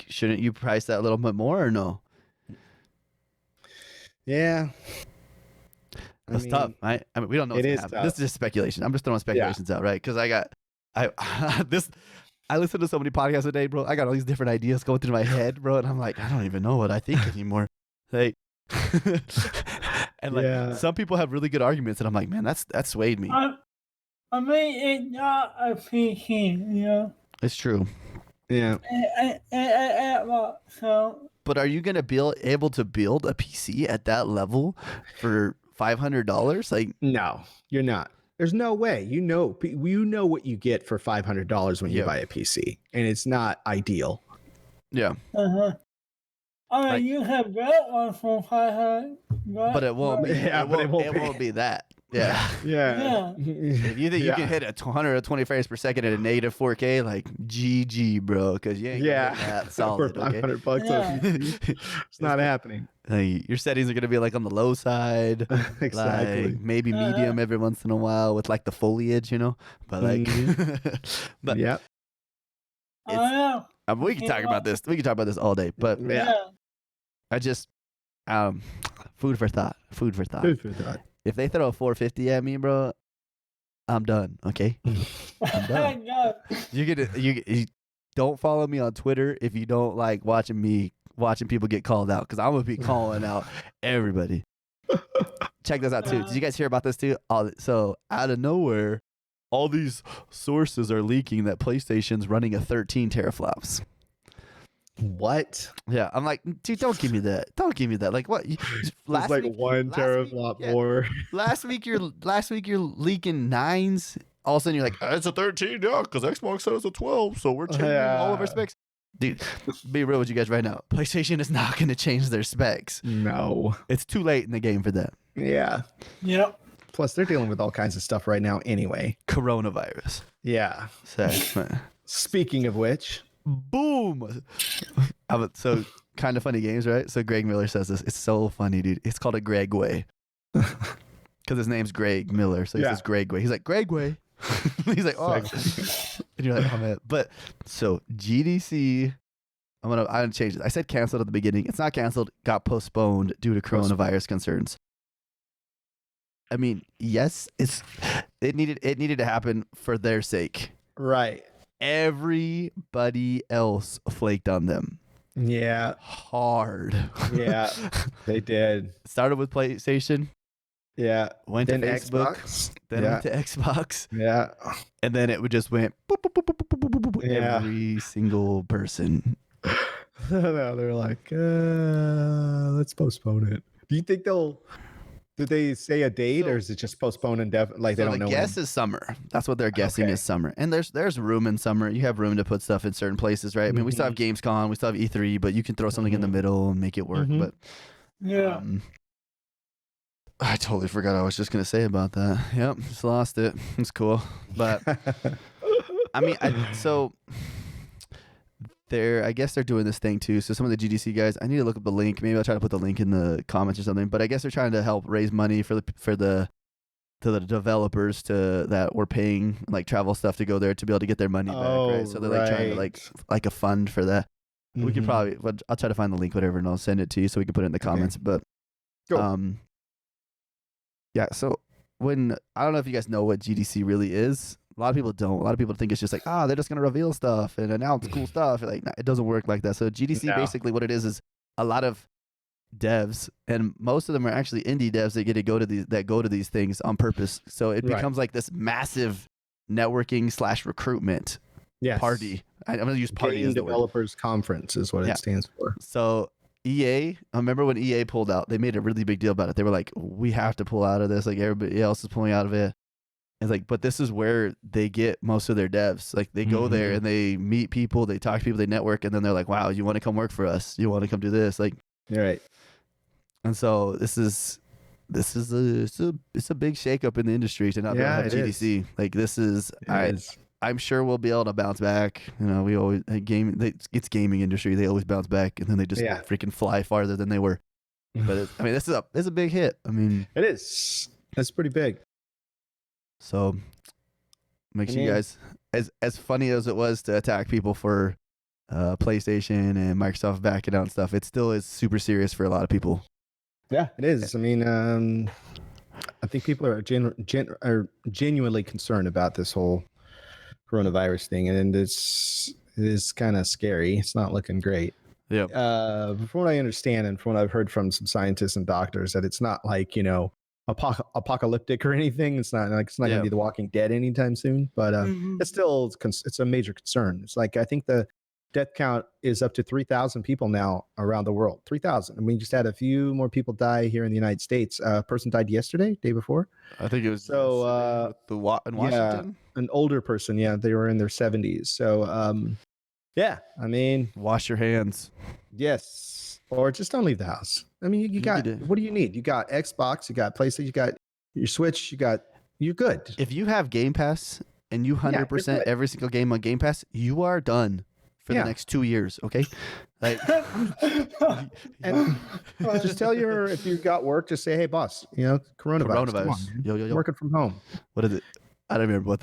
shouldn't you price that a little bit more or no? Yeah. That's tough, right? I mean, we don't know what's going to happen. This is just speculation. I'm just throwing speculations out, right? Because I listen to so many podcasts a day, bro. I got all these different ideas going through my head, bro. And I'm like, I don't even know what I think anymore. Like, and like some people have really good arguments. And I'm like, man, that swayed me. I mean, it's not a PC, you know? It's true. Yeah. So. But are you going to be able to build a PC at that level for $500? Like, no, you're not. There's no way. You know what you get for $500 when you buy a PC, and it's not ideal. Yeah. I mean, you have built one for $500, but it won't be. It won't be that. Yeah. If you think you can hit 120 frames per second at a native 4K, like GG, bro, because you ain't gonna hit that solid. For $500, it's not happening. Your settings are gonna be like on the low side, exactly. Like maybe medium every once in a while with like the foliage, you know. But like, but yeah. We can talk about this. We can talk about this all day. But I just food for thought. Food for thought. If they throw a 450 at me, bro, I'm done. Okay, I'm done. You don't follow me on Twitter if you don't like watching people get called out, because I'm gonna be calling out everybody. Check this out too. Did you guys hear about this too? So out of nowhere, all these sources are leaking that PlayStation's running a 13 teraflops. What? Yeah, I'm like, dude, don't give me that. Don't give me that. Like, what? Last week, 1 teraflop more. Last week you're leaking 9s. All of a sudden you're like, it's a 13, yeah, because Xbox said it's a 12, so we're changing all of our specs. Dude, be real with you guys right now. PlayStation is not going to change their specs. No, it's too late in the game for that. Yeah. Yep. Plus, they're dealing with all kinds of stuff right now, anyway. Coronavirus. Yeah. Speaking of which. Boom. So kind of funny games, right? So Greg Miller says this. It's so funny, dude. It's called a Greg way. because his name's Greg Miller, so he says Greg Way. He's like Greg Way. He's like, oh, and you're like, oh man. But so GDC, I'm gonna change it. I said canceled at the beginning. It's not canceled. Got postponed due to coronavirus concerns. I mean, yes, it needed to happen for their sake. Right. Everybody else flaked on them. Yeah. Hard. Yeah, they did. Started with PlayStation. Yeah. Went then to Facebook. Xbox. Then went to Xbox. Yeah. And then it just went boop, boop, boop, boop, boop, boop, boop, every single person. Now they're like, let's postpone it. Do you think did they say a date, or is it just postponed indefinitely? Like, they don't know. The guess is summer. That's what they're guessing is summer. And there's room in summer. You have room to put stuff in certain places, right? I mean, we still have Gamescom, we still have E3, but you can throw something in the middle and make it work. But I totally forgot what I was just gonna say about that. Yep, just lost it. It's cool, but I mean, I guess they're doing this thing too. So some of the GDC guys, I need to look up the link. Maybe I'll try to put the link in the comments or something. But I guess they're trying to help raise money to the developers that were paying like travel stuff to go there to be able to get their money back, right? So they're like trying to like a fund for that. We can probably, I'll try to find the link, whatever, and I'll send it to you so we can put it in the comments. But yeah. So I don't know if you guys know what GDC really is. A lot of people don't. A lot of people think it's just like, they're just going to reveal stuff and announce cool stuff. Like, it doesn't work like that. So GDC, basically what it is a lot of devs, and most of them are actually indie devs that go to these things on purpose. So it becomes like this massive networking / recruitment party. I'm going to use party as the word. Developers Conference is what it stands for. So EA, I remember when EA pulled out, they made a really big deal about it. They were like, we have to pull out of this. Like, everybody else is pulling out of it. It's like, but this is where they get most of their devs. Like, they go there and they meet people, they talk to people, they network, and then they're like, wow, you want to come work for us? You want to come do this? Like, right. And so it's a big shakeup in the industry to not be able to have GDC. Like, this is, I'm sure we'll be able to bounce back. You know, we always it's gaming industry. They always bounce back, and then they just freaking fly farther than they were. But this is a big hit. I mean, it is. That's pretty big. So make sure you guys, as funny as it was to attack people for PlayStation and Microsoft backing out and stuff, it still is super serious for a lot of people. Yeah, it is. I mean, I think people are genuinely concerned about this whole coronavirus thing, and it is kind of scary. It's not looking great. Yeah. From what I understand and from what I've heard from some scientists and doctors, that it's not like, apocalyptic or anything. It's not going to be The Walking Dead anytime soon, but it's still it's a major concern. It's like, I think the death count is up to 3,000 people now around the world. 3,000. I mean, just had a few more people die here in the United States. A person died day before. I think it was in Washington. An older person. Yeah, they were in their 70s. So I mean, wash your hands. Yes, or just don't leave the house. I mean, you got, what do you need? You got Xbox, you got PlayStation, you got your Switch, you're good. If you have Game Pass and you 100% every single game on Game Pass, you are done for the next 2 years. Okay. Like, and just if you got work, just say, hey boss, coronavirus. Yo. Working from home. What is it? I don't remember what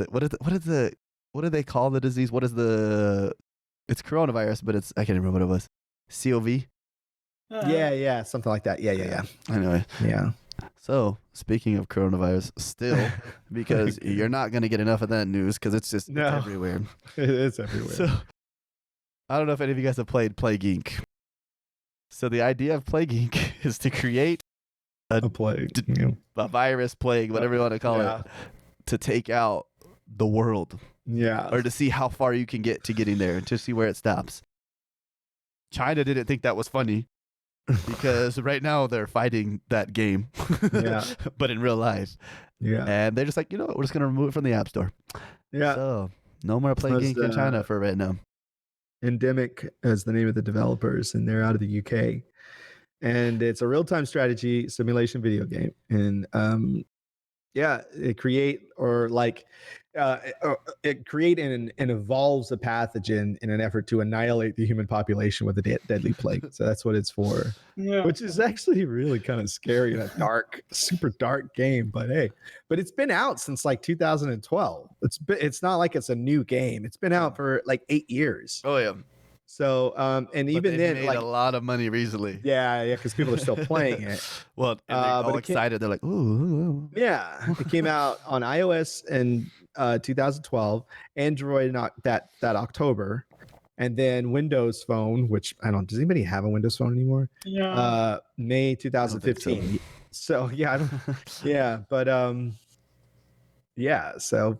do they call the disease? It's coronavirus, but I can't remember what it was. COV? Yeah, something like that. Yeah. Anyway. Yeah. So, speaking of coronavirus, still, because you're not going to get enough of that news because it's just it's everywhere. It is everywhere. So, I don't know if any of you guys have played Plague Inc. So, the idea of Plague Inc. is to create a plague, a virus, plague, whatever you want to call it, to take out the world. Yeah. Or to see how far you can get to getting there and to see where it stops. China didn't think that was funny because right now they're fighting that game, but in real life. Yeah. And they're just like, we're just going to remove it from the App Store. Yeah. So no more Plague Inc. in China for right now. Endemic is the name of the developers, and they're out of the UK. And it's a real-time strategy simulation video game. And they create, or like, it creates and evolves a pathogen in an effort to annihilate the human population with a deadly plague. So that's what it's for. Yeah. Which is actually really kind of scary and a dark, super dark game. But hey, it's been out since like 2012. It's not like it's a new game. It's been out for like 8 years. Oh yeah. So and even then, made like a lot of money recently. yeah, because people are still playing it. Well, and they're all excited. They're like, ooh. Yeah, it came out on iOS in 2012, Android not that October, and then Windows Phone, which I don't. Does anybody have a Windows Phone anymore? Yeah. May 2015. So yeah, I don't. Yeah, but yeah. So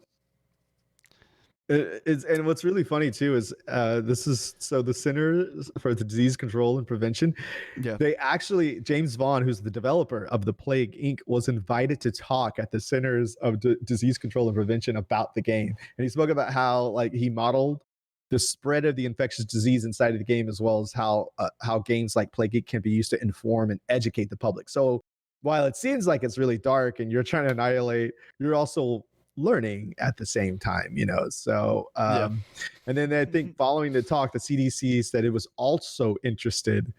and what's really funny too is this is so the Center for the Disease Control and Prevention. Yeah. They actually James Vaughn, who's the developer of the Plague Inc., was invited to talk at the Centers of Disease Control and Prevention about the game, and he spoke about how like he modeled the spread of the infectious disease inside of the game, as well as how games like Plague Inc. can be used to inform and educate the public. So while it seems like it's really dark and you're trying to annihilate, you're also learning at the same time, so and then I think following the talk, the CDC said it was also interested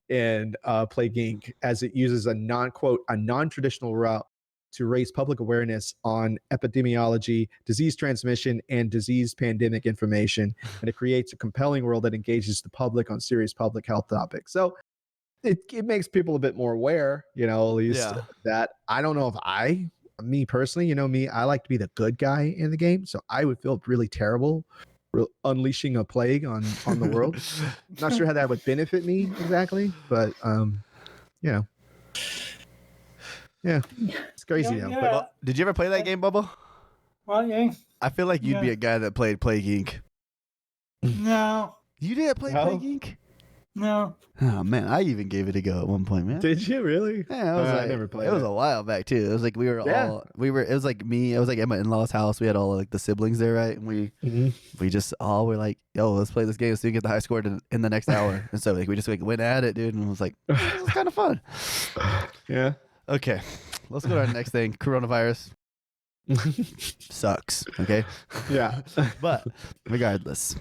in Plague Inc. as it uses a non-traditional route to raise public awareness on epidemiology, disease transmission, and disease pandemic information, and it creates a compelling world that engages the public on serious public health topics. So it makes people a bit more aware, at least that I don't know if me personally, I like to be the good guy in the game, so I would feel really terrible unleashing a plague on the world. Not sure how that would benefit me exactly, but yeah, it's crazy though. Yeah. Well, did you ever play that game, Bubba? What game? I feel like you'd be a guy that played Plague Inc. No. You didn't play Plague Inc.? No. Oh man, I even gave it a go at one point, man. Did you really? Yeah, I never played. It was a while back too. It was like it was like me. It was like at my in-laws' house. We had all like the siblings there, right? And we just all were like, "Yo, let's play this game so we get the high score in the next hour." And so like we just like went at it, dude, and it was like, this was kind of fun. Yeah. Okay, let's go to our next thing. Coronavirus sucks. Okay. Yeah. But regardless,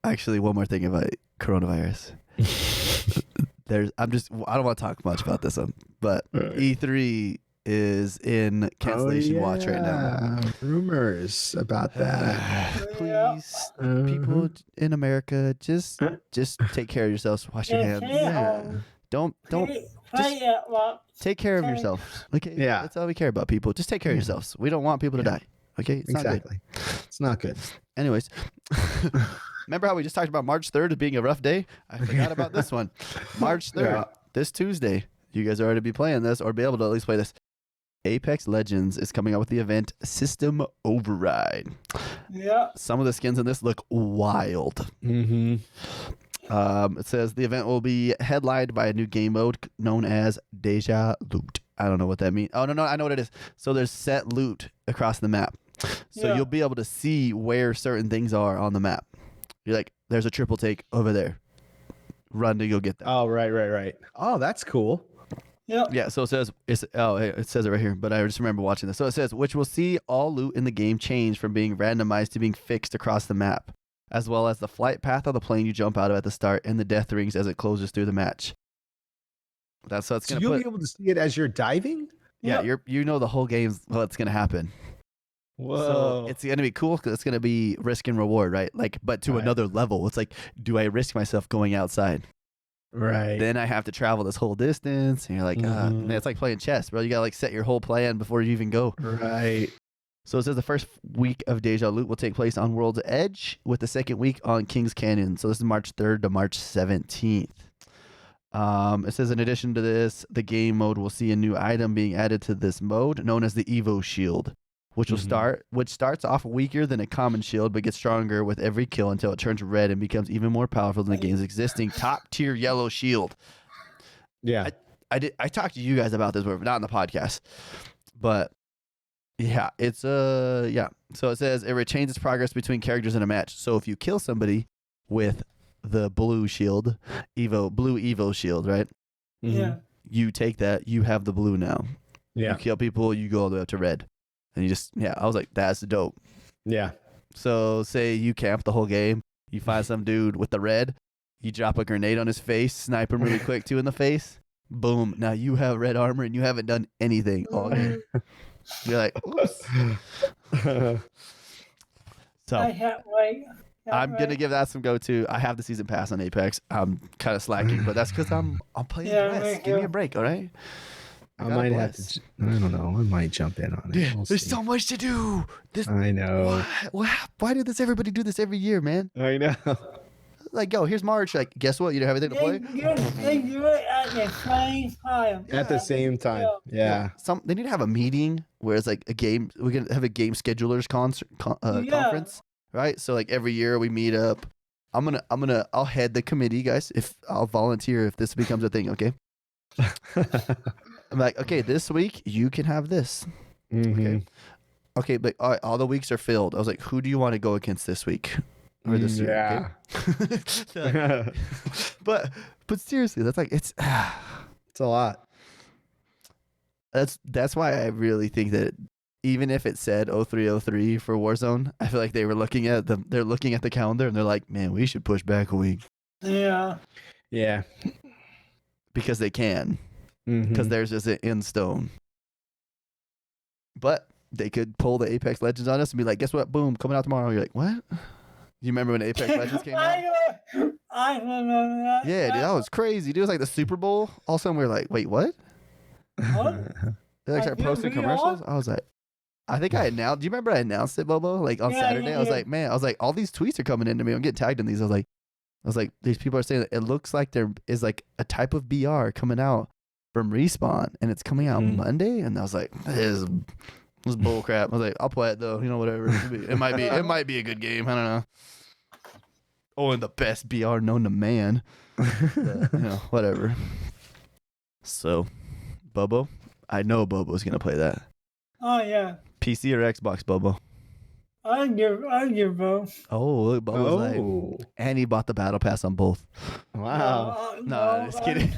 actually, one more thing about coronavirus. I don't want to talk much about this one, but E3 is in cancellation watch right now. Rumors about that. Please, people in America, just take care of yourselves. Wash your hands. Yeah. Don't just take care of yourselves. Okay. Yeah. That's all we care about, people. Just take care of yourselves. We don't want people to die. Okay. It's exactly. It's not good. Anyways. Remember how we just talked about March 3rd being a rough day? I forgot about this one. March 3rd, this Tuesday. You guys are already be playing this or be able to at least play this. Apex Legends is coming out with the event System Override. Yeah. Some of the skins in this look wild. Mm-hmm. It says the event will be headlined by a new game mode known as Deja Loot. I don't know what that means. Oh, no, I know what it is. So there's set loot across the map. So you'll be able to see where certain things are on the map. You're like, there's a triple take over there. Run to go get that. Oh, right. Oh, that's cool. Yeah. So it says it says it right here, but I just remember watching this. So it says, which will see all loot in the game change from being randomized to being fixed across the map, as well as the flight path of the plane you jump out of at the start and the death rings as it closes through the match. So you'll be able to see it as you're diving? Yeah, you know the whole game's what's gonna happen. Whoa. So it's going to be cool because it's going to be risk and reward, right? Like, but to another level. It's like, do I risk myself going outside? Right. Then I have to travel this whole distance. And you're like, man, it's like playing chess, bro. You got to like set your whole plan before you even go. Right. So it says the first week of Deja Loot will take place on World's Edge with the second week on Kings Canyon. So this is March 3rd to March 17th. It says in addition to this, the game mode will see a new item being added to this mode known as the Evo Shield. Which starts off weaker than a common shield, but gets stronger with every kill until it turns red and becomes even more powerful than the game's existing top tier yellow shield. Yeah, I talked to you guys about this, but not in the podcast. But yeah, it's So it says it retains its progress between characters in a match. So if you kill somebody with the blue shield, blue Evo shield, right? Yeah. You take that, you have the blue now. Yeah. You kill people, you go all the way up to red. And you just, I was like, that's dope. Yeah. So say you camp the whole game, you find some dude with the red, you drop a grenade on his face, snipe him really quick too in the face. Boom. Now you have red armor and you haven't done anything all game. You're like, oops. So I can't wait. I'm gonna give that some go to. I have the season pass on Apex. I'm kind of slacking, but that's because I'm playing Bless. Give me a break, all right? I might have to. I don't know. I might jump in on it. There's so much to do. I know. Why does everybody do this every year, man? I know. Like, yo, here's March. Like, guess what? You don't have anything to play. They do it at the same time. At the same time. Yeah. They need to have a meeting where it's like a game. We can have a game schedulers conference, right? So like every year we meet up. I'll head the committee, guys. If I'll volunteer if this becomes a thing, okay? I'm like, okay, this week you can have this. Mm-hmm. Okay, but all the weeks are filled. I was like, who do you want to go against this week? Or this year? Yeah. Okay? but seriously, that's like it's a lot. That's why I really think that even if it said 0303 for Warzone, I feel like they're looking at the calendar and they're like, man, we should push back a week. Yeah. Yeah. Because they can. Because theirs isn't in stone. But they could pull the Apex Legends on us and be like, guess what? Boom, coming out tomorrow. You're like, what? You remember when Apex Legends came out? I remember that. Yeah, dude, that was crazy. Dude, it was like the Super Bowl. All of a sudden, we were like, wait, what? What? They like started posting commercials. I was like, I think I announced. Do you remember I announced it, Bobo? Like on Saturday, I was like, man, all these tweets are coming into me. I'm getting tagged in these. I was like, these people are saying that it looks like there is like a type of BR coming out from Respawn, and it's coming out Monday. And I was like, this is bull crap. I was like, I'll play it though. You know, whatever. It might be a good game. I don't know. Oh, and the best BR known to man. But, whatever. So, Bobo, I know Bobo's gonna play that. Oh yeah. PC or Xbox, Bobo? I give both. Oh, look, Bobo's like, and he bought the battle pass on both. Wow. No, just kidding.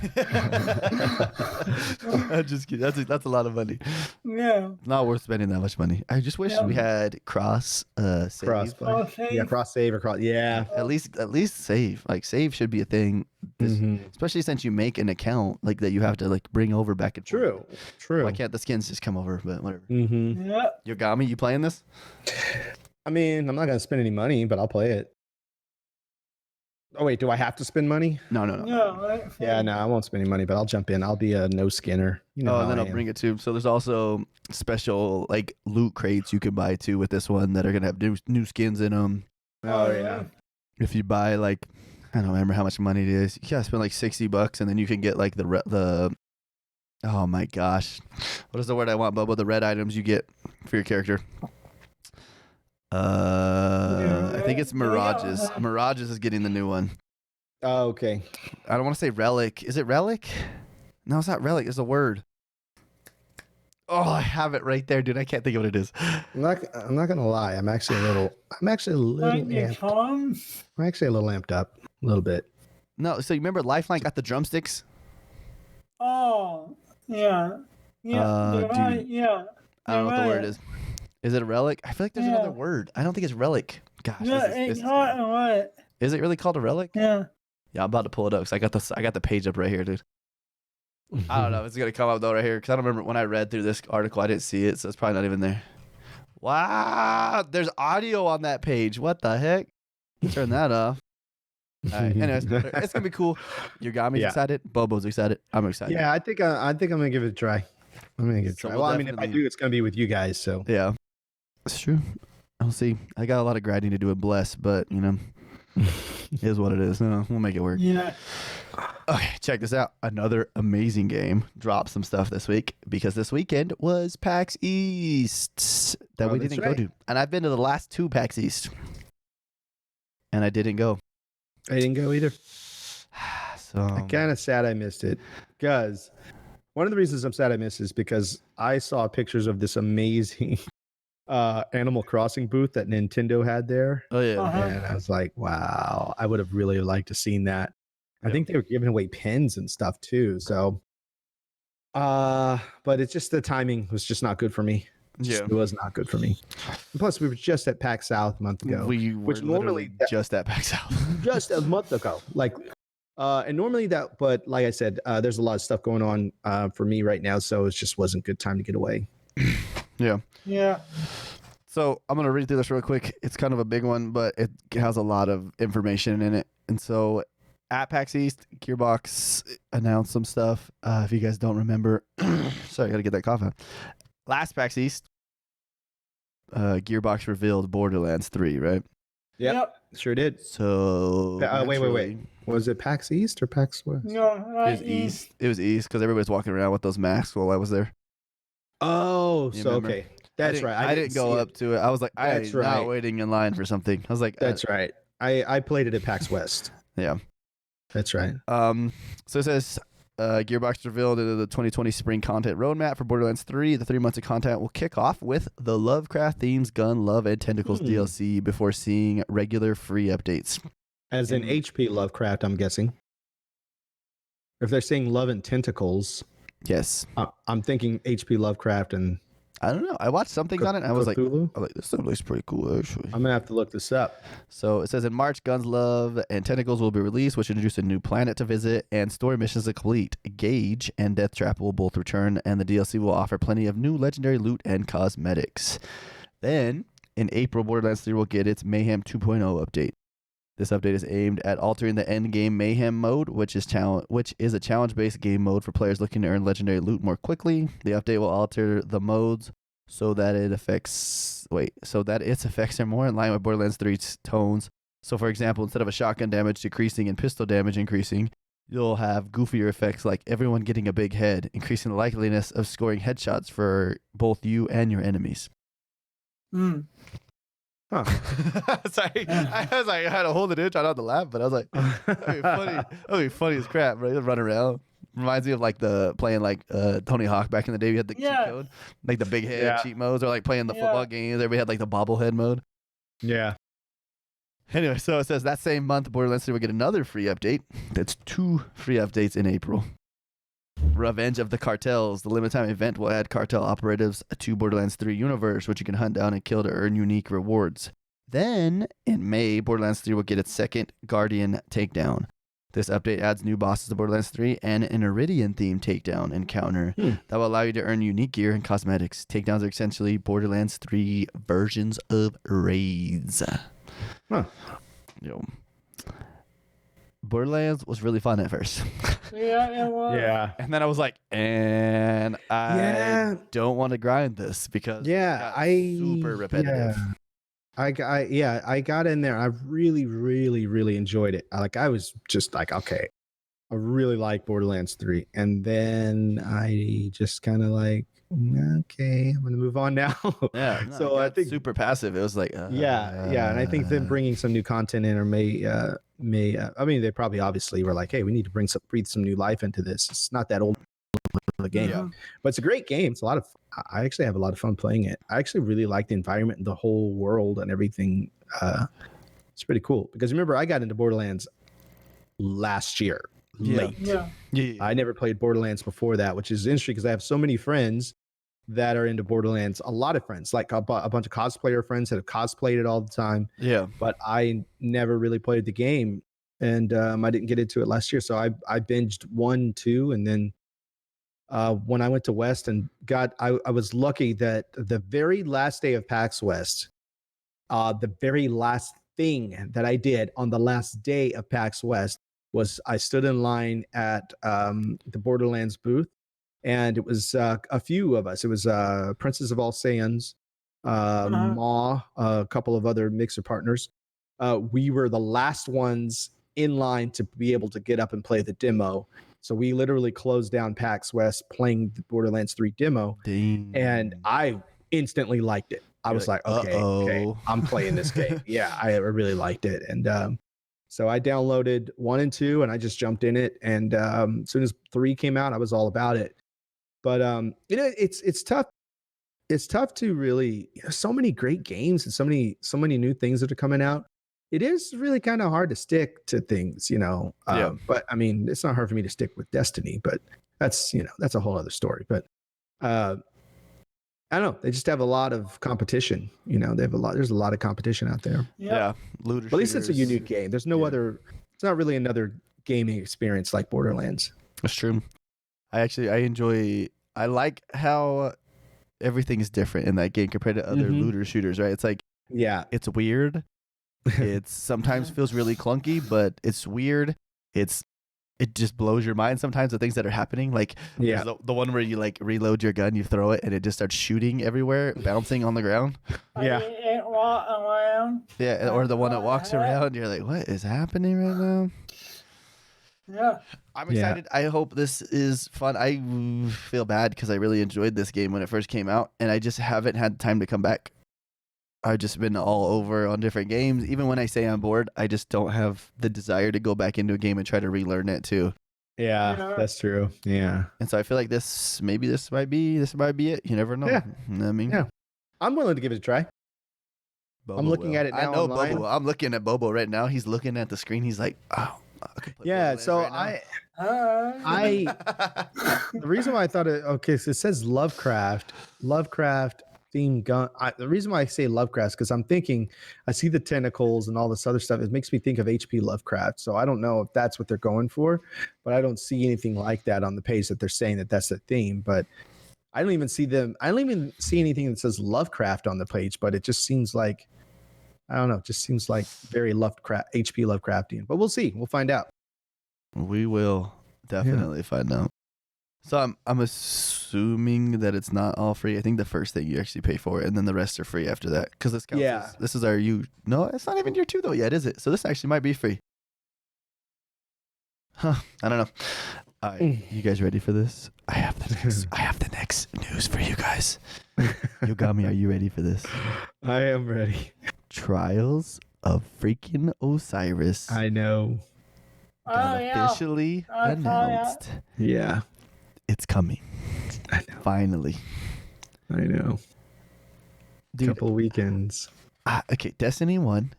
I'm just kidding. That's a lot of money. Yeah. Not worth spending that much money. I just wish we had cross save. Yeah, cross save or cross. Yeah. At least save. Like save should be a thing. Especially since you make an account like that, you have to like bring over back and forth. True. Why can't the skins just come over? But whatever. Yeah. Yogomi, you playing this? I mean, I'm not gonna spend any money, but I'll play it. Oh wait, do I have to spend money? No. Right. Yeah, no, I won't spend any money, but I'll jump in. I'll be a no skinner. You know. And then I'll bring it too. So there's also special like loot crates you can buy too with this one that are gonna have new skins in them. Oh yeah. If you buy like, I don't remember how much money it is. You gotta spend like $60, and then you can get like the. Oh my gosh, what is the word I want, Bubba? The red items you get for your character. I think it's Mirages. Mirages is getting the new one. Oh, okay. I don't want to say Relic. Is it Relic? No, it's not Relic. It's a word. Oh, I have it right there, dude. I can't think of what it is. I'm not gonna lie. I'm actually a little amped. I'm actually a little amped up. A little bit. No, so you remember Lifeline got the drumsticks? Oh, yeah. Yeah. Dude. Yeah. I don't know what the word is. Is it a relic? I feel like there's another word. I don't think it's relic. Gosh. Yeah, it's not a relic. Is it really called a relic? Yeah. Yeah, I'm about to pull it up because I got the page up right here, dude. I don't know if it's gonna come up though right here because I don't remember when I read through this article. I didn't see it, so it's probably not even there. Wow, there's audio on that page. What the heck? Turn that off. All right. Anyways, it's gonna be cool. Yogomi's excited. Bobo's excited. I'm excited. Yeah, I think I'm gonna give it a try. I'm gonna give it a try. Well, I mean, if I do, it's gonna be with you guys. So yeah, it's true. I'll see. I got a lot of grinding to do with Bless, but it is what it is. No, we'll make it work. Yeah. Okay, check this out. Another amazing game. Dropped some stuff this week because this weekend was PAX East that we didn't go to, and I've been to the last two PAX East, and I didn't go. I didn't go either. So I'm kind of sad I missed it because one of the reasons I'm sad I missed is because I saw pictures of this amazing Animal Crossing booth that Nintendo had there. Oh yeah. And I was like, wow, I would have really liked to seen that. I think they were giving away pens and stuff too. So, but it's just the timing was just not good for me. Yeah. It was not good for me. And plus, we were just at PAX South a month ago. We were literally just at PAX South. Just a month ago. And normally but like I said, there's a lot of stuff going on for me right now, so it just wasn't a good time to get away. Yeah. Yeah. So I'm going to read through this real quick. It's kind of a big one, but it has a lot of information in it. And so at PAX East, Gearbox announced some stuff. If you guys don't remember, sorry, I got to get that cough out. Last PAX East, Gearbox revealed Borderlands 3, right? Yep. Sure did. So wait. Was it PAX East or PAX West? No, it was East. It was East because everybody's walking around with those masks while I was there. Oh, You so remember? okay. That's right. I didn't go up to it. I was like, I'm not waiting in line for something. I was like, that's right. I played it at PAX West. Yeah. That's right. So it says Gearbox revealed the 2020 spring content roadmap for Borderlands 3. The 3 months of content will kick off with the Lovecraft Themes Gun, Love, and Tentacles DLC before seeing regular free updates. As in HP Lovecraft, I'm guessing. If they're saying Love and Tentacles, yes, I'm thinking HP Lovecraft and. I don't know. I watched something on it and I was like, this stuff looks pretty cool, actually. I'm going to have to look this up. So it says in March, Guns, Love, and Tentacles will be released, which introduce a new planet to visit and story missions to complete. Gage and Death Trap will both return, and the DLC will offer plenty of new legendary loot and cosmetics. Then, in April, Borderlands 3 will get its Mayhem 2.0 update. This update is aimed at altering the endgame Mayhem mode, which is a challenge-based game mode for players looking to earn legendary loot more quickly. The update will alter the modes so that its effects are more in line with Borderlands 3's tones. So, for example, instead of a shotgun damage decreasing and pistol damage increasing, you'll have goofier effects like everyone getting a big head, increasing the likeliness of scoring headshots for both you and your enemies. Huh. Sorry, I was like, I had to hold it in, try not to laugh, but I was like, that'd be funny. That'd be funny as crap, right? Run around. Reminds me of like playing Tony Hawk back in the day. We had the cheat code, like the big head cheat modes, or like playing the football games. Everybody had like the bobblehead mode. Yeah. Anyway, so it says that same month, Borderlands 3 will get another free update. That's 2 free updates in April. Revenge of the Cartels. The limited time event will add cartel operatives to Borderlands 3 universe, which you can hunt down and kill to earn unique rewards. Then, in May, Borderlands 3 will get its second Guardian takedown. This update adds new bosses to Borderlands 3 and an Iridian-themed takedown encounter that will allow you to earn unique gear and cosmetics. Takedowns are essentially Borderlands 3 versions of raids. Huh. Borderlands was really fun at first. Yeah, it was. Yeah. And then I was like, and I don't want to grind this because super repetitive. Yeah. I got in there. I really, really, really enjoyed it. I was just like, okay, I really like Borderlands 3. And then I just kind of like, okay, I'm going to move on now. Yeah. No, so I think super passive. It was like, yeah. And I think them bringing some new content in or may, I mean, they probably obviously were like, hey, we need to breathe some new life into this. It's not that old of a game, but it's a great game. It's I actually have a lot of fun playing it. I actually really like the environment and the whole world and everything. It's pretty cool because remember, I got into Borderlands last year. Late. Yeah. I never played Borderlands before that, which is interesting because I have so many friends that are into Borderlands. A lot of friends, like a bunch of cosplayer friends that have cosplayed it all the time. Yeah. But I never really played the game, and I didn't get into it last year. So I binged 1, 2, and then when I went to West and I was lucky that the very last day of PAX West, the very last thing that I did on the last day of PAX West was I stood in line at the Borderlands booth, and it was a few of us. It was Princess of All Saiyans, Ma, a couple of other mixer partners. We were the last ones in line to be able to get up and play the demo. So we literally closed down PAX West playing the Borderlands 3 demo. Dang. And I instantly liked it. I was like, okay, I'm playing this game. Yeah, I really liked it. And so I downloaded 1 and 2 and I just jumped in it. And as soon as 3 came out, I was all about it. But it's tough. It's tough to really, so many great games and so many new things that are coming out. It is really kind of hard to stick to things, but I mean, it's not hard for me to stick with Destiny, but that's a whole other story. But I don't know. They just have a lot of competition. You know, there's a lot of competition out there. Yeah, looter But at least it's a shooters. unique game. There's no other. It's not really another gaming experience like Borderlands. That's true. I like how everything is different in that game compared to other looter shooters, right? It's like, it's weird. It sometimes feels really clunky, but it's weird. It just blows your mind sometimes, the things that are happening. Like the one where you like reload your gun, you throw it, and it just starts shooting everywhere, bouncing on the ground. It walk around. Yeah, or the one that walks around, you're like, what is happening right now? Yeah. I'm excited. I hope this is fun. I feel bad because I really enjoyed this game when it first came out, and I just haven't had time to come back. I've just been all over on different games. Even when I say I'm bored, I just don't have the desire to go back into a game and try to relearn it too. Yeah, that's true. Yeah. And so I feel like this might be it. You never know. Yeah. You know what I mean? Yeah. I'm willing to give it a try. Bobo I'm looking at it now. I know online. Bobo. I'm looking at Bobo right now. He's looking at the screen. He's like, oh. So right the reason why I thought so it says Lovecraft themed gun. The reason why I say Lovecraft is because I'm thinking I see the tentacles and all this other stuff. It makes me think of H.P. Lovecraft. So I don't know if that's what they're going for, but I don't see anything like that on the page that they're saying that that's the theme. But I don't even see anything that says Lovecraft on the page. But it just seems like, I don't know. It just seems like very H.P. Lovecraftian. But we'll see. We'll find out. We will definitely find out. So I'm assuming that it's not all free. I think the first thing you actually pay for it, and then the rest are free after that. Because this counts this is our No, it's not even year 2 though yet, is it? So this actually might be free. Huh? I don't know. All right, you guys ready for this? I have the next news for you guys. Yogomi, are you ready for this? I am ready. Trials of freaking Osiris. I know. Officially announced. Yeah. It's coming. I know. Finally. I know. Dude, couple weekends. Okay, Destiny 1.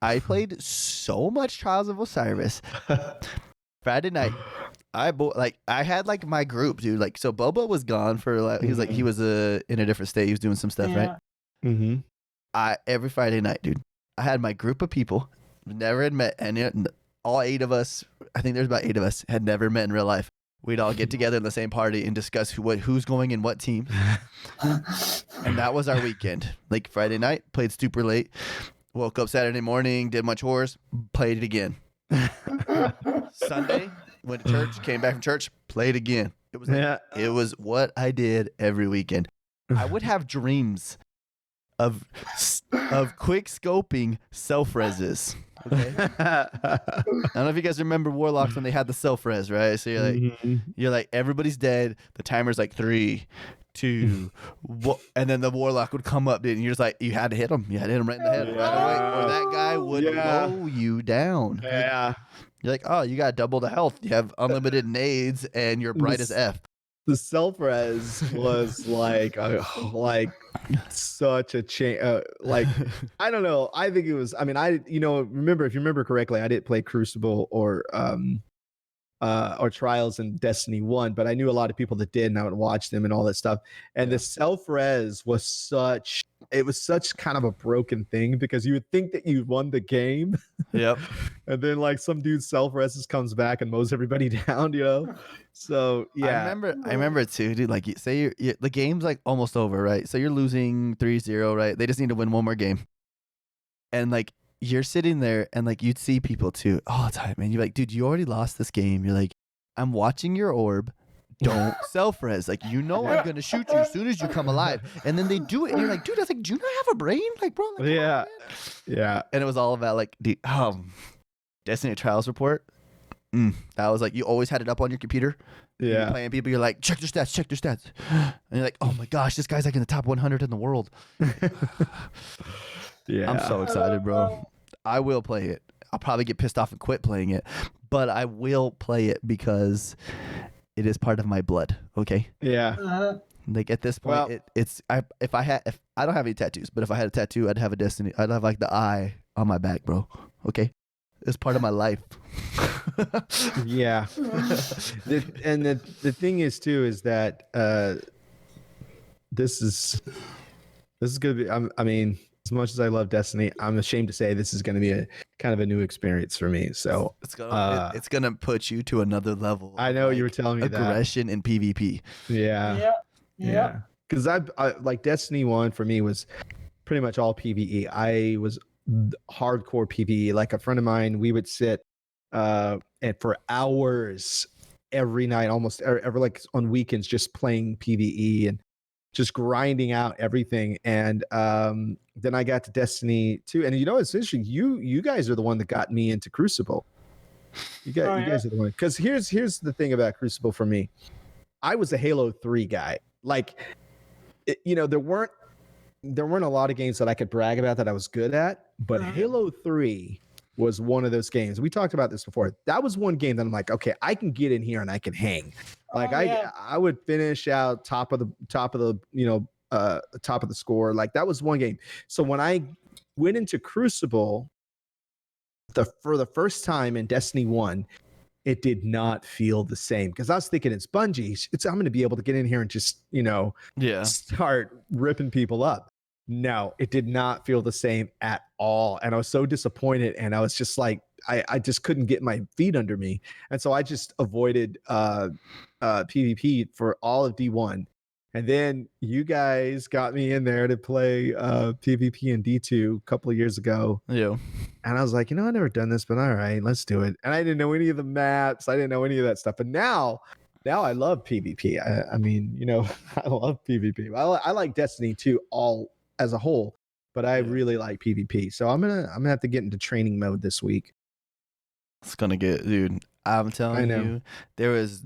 I played so much Trials of Osiris. Friday night. I had like my group, dude. Like, so Bobo was gone for like he was in a different state. He was doing some stuff, right? Mm-hmm. Every Friday night, dude, I had my group of people. Never had met any. All 8 of us. I think there's about 8 of us had never met in real life. We'd all get together in the same party and discuss who's going in what team. And that was our weekend. Like Friday night, played super late. Woke up Saturday morning, did my chores, played it again. Sunday, went to church, came back from church, played again. It was it was what I did every weekend. I would have dreams of quick scoping self-reses. Okay. I don't know if you guys remember Warlocks when they had the self-res, right? So you're like everybody's dead. The timer's like 3, 2, and then the Warlock would come up, and you're just like, you had to hit him. You had to hit him right in the head right away, or that guy would mow you down. Yeah. You're like, oh, you got double the health. You have unlimited nades, and you're bright as F. The self-res was like such a change. Like, I don't know. I think it was, I mean, if you remember correctly, I didn't play Crucible or Trials in Destiny 1, but I knew a lot of people that did, and I would watch them and all that stuff. And the self-res was such kind of a broken thing, because you would think that you won the game. Yep. And then like some dude self-res comes back and mows everybody down, you know? So yeah. I remember it too, dude. Like, say the game's like almost over, right? So you're losing 3-0, right? They just need to win one more game. And like, you're sitting there and like you'd see people too all the time, man. You're like, dude, you already lost this game. You're like, I'm watching your orb. Don't self-res. Like, I'm gonna shoot you as soon as you come alive. And then they do it, and you're like, dude, I was like, do you not have a brain? Like, bro, like, yeah. On, yeah. And it was all about like, dude, Destiny Trials report. That was like, you always had it up on your computer. Yeah. You're playing people, you're like, check their stats. And you're like, oh my gosh, this guy's like in the top 100 in the world. Yeah. I'm so excited, bro. I will play it. I'll probably get pissed off and quit playing it, but I will play it because it is part of my blood. Okay. Yeah. Like at this point, if I don't have any tattoos, but if I had a tattoo, I'd have a Destiny. I'd have like the eye on my back, bro. Okay. It's part of my life. Yeah. The thing is too, is that, this is gonna be. I mean, as much as I love Destiny, I'm ashamed to say this is gonna be a kind of a new experience for me. So it's gonna put you to another level. I know you were telling me aggression in PvP. Yeah. Because I like Destiny 1 for me was pretty much all PvE. I was hardcore PvE. Like a friend of mine, we would sit and for hours every night, almost every like on weekends, just playing PvE and just grinding out everything. And then I got to Destiny 2. And it's interesting. You guys are the one that got me into Crucible. You guys are the one. Because here's the thing about Crucible for me. I was a Halo 3 guy. Like, there weren't a lot of games that I could brag about that I was good at, but Halo 3 was one of those games. We talked about this before. That was one game that I'm like, okay, I can get in here and I can hang. Like I would finish out top of the top of the score. Like that was one game. So when I went into Crucible for the first time in Destiny 1, it did not feel the same because I was thinking it's Bungie. I'm going to be able to get in here and just, start ripping people up. No, it did not feel the same at all. And I was so disappointed. And I was just like, I just couldn't get my feet under me. And so I just avoided PvP for all of D1. And then you guys got me in there to play PvP in D2 a couple of years ago. Yeah. And I was like, I've never done this, but all right, let's do it. And I didn't know any of the maps. I didn't know any of that stuff. But now I love PvP. I mean, I love PvP. I like Destiny 2 all as a whole, but I really like PvP. So I'm gonna have to get into training mode this week. It's gonna get, dude. I'm telling you, there is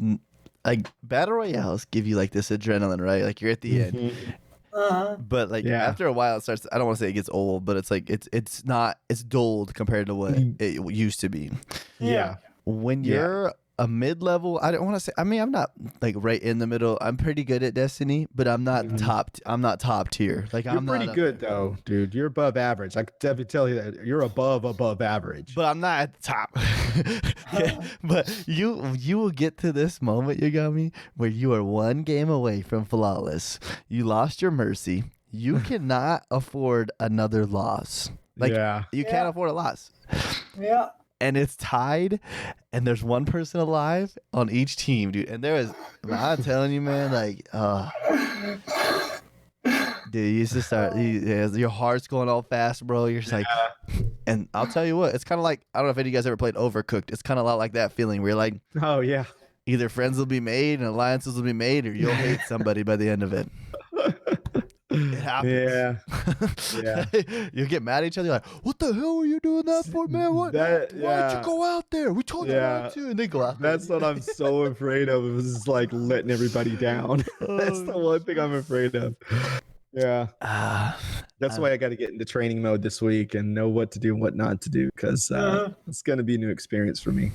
like battle royales give you like this adrenaline, right? Like you're at the end. But like after a while it starts, I don't want to say it gets old, but it's like it's dulled compared to what it used to be. Yeah. When you're a mid-level, I don't want to say, I mean, I'm not like right in the middle. I'm pretty good at Destiny, but I'm not I'm not top tier. Like you're pretty good though, dude. You're above average. I could definitely tell you that you're above average. But I'm not at the top. But you will get to this moment, Yogomi, where you are one game away from flawless. You lost your mercy. You cannot afford another loss. Like you can't afford a loss. Yeah. And it's tied, and there's one person alive on each team, dude. And I'm telling you, man, like, dude, you used to start, your heart's going all fast, bro. You're just like, and I'll tell you what, it's kind of like, I don't know if any of you guys ever played Overcooked. It's kind of a lot like that feeling where you're like, oh, yeah. Either friends will be made and alliances will be made, or you'll hate somebody by the end of it. It happens. Yeah. You'll get mad at each other. You're like, what the hell were you doing that for, man? Why did you go out there? We told you not to. And they go out there. That's what I'm so afraid of. It was just like letting everybody down. That's the one thing I'm afraid of. Yeah. That's why I got to get into training mode this week and know what to do and what not to do, because it's going to be a new experience for me.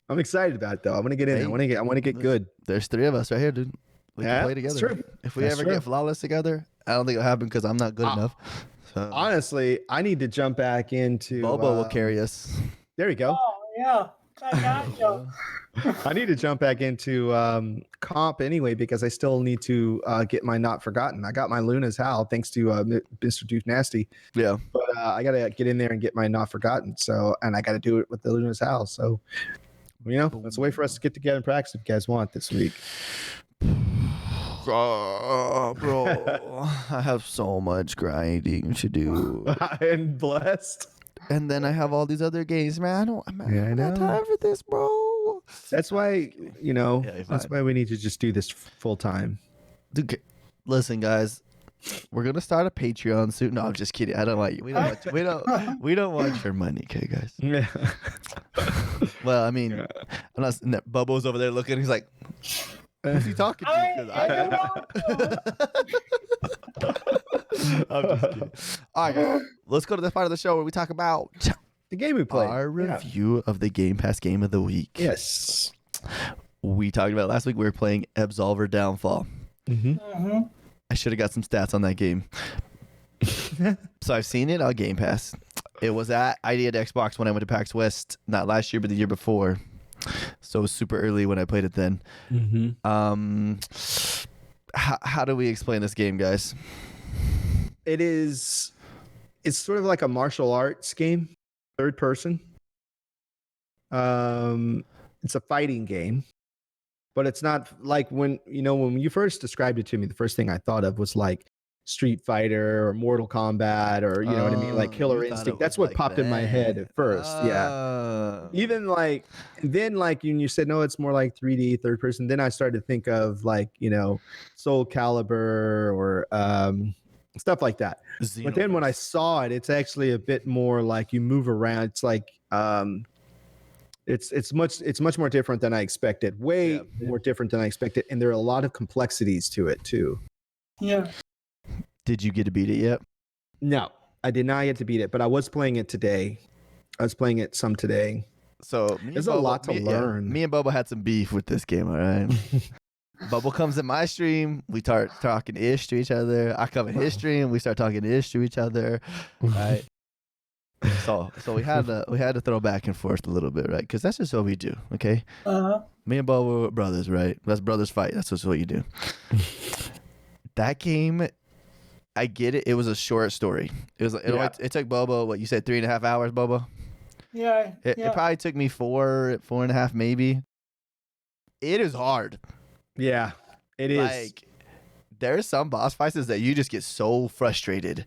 I'm excited about it though. I want to get in. I want to get good. There's 3 of us right here, dude. We can play together. True. If we ever get flawless together, I don't think it'll happen because I'm not good enough. So. Honestly, I need to jump back into. Bobo will carry us. There you go. Oh yeah, I got you. I need to jump back into comp anyway, because I still need to get my Not Forgotten. I got my Luna's Howl thanks to Mr. Duke Nasty. Yeah. But I got to get in there and get my Not Forgotten. So, and I got to do it with the Luna's Howl. So, that's a way for us to get together and practice if you guys want this week. Oh, bro, I have so much grinding to do. And blessed. And then I have all these other games, man. I don't have time for this, bro. That's why, that's why we need to just do this full time. Dude, listen, guys, we're gonna start a Patreon soon. No, I'm just kidding. I don't want you. We don't want your money, okay, guys. Yeah. Well, I mean, I'm not. Bobo's over there looking. He's like, who's he talking to? I'm just kidding. All right, guys, let's go to this part of the show where we talk about the game we played. Our review of the Game Pass game of the week. Yes. We talked about last week. We were playing Absolved Downfall. I should have got some stats on that game. So I've seen it on Game Pass. It was at ID at Xbox when I went to PAX West, not last year, but the year before. So it was super early when I played it then. how do we explain this game, guys? It's sort of like a martial arts game, third person. It's a fighting game, but it's not like when you first described it to me, the first thing I thought of was like Street Fighter or Mortal Kombat or you know what I mean, like Killer Instinct. That's what popped in my head at first. Yeah. Even like, and then like when you said no, it's more like 3D third person. Then I started to think of like Soul Calibur or stuff like that. But then when I saw it, it's actually a bit more like you move around. It's like it's much more different than I expected. Way more different than I expected, and there are a lot of complexities to it too. Yeah. Did you get to beat it yet? No, I did not get to beat it, but I was playing it today. I was playing it some today. So there's a lot to learn. Me and Bobo had some beef with this game, all right? Bobo comes in my stream, we start talking ish to each other. I come in his stream, we start talking ish to each other, right? So we had to throw back and forth a little bit, right? Because that's just what we do, okay? Me and Bobo are brothers, right? That's brothers fight. That's just what you do. That game, I get it. It was a short story. It took Bobo, what you said, 3.5 hours, Bobo? Yeah. It probably took me 4.5 maybe. It is hard. Yeah, it is. Like, there's some boss fights that you just get so frustrated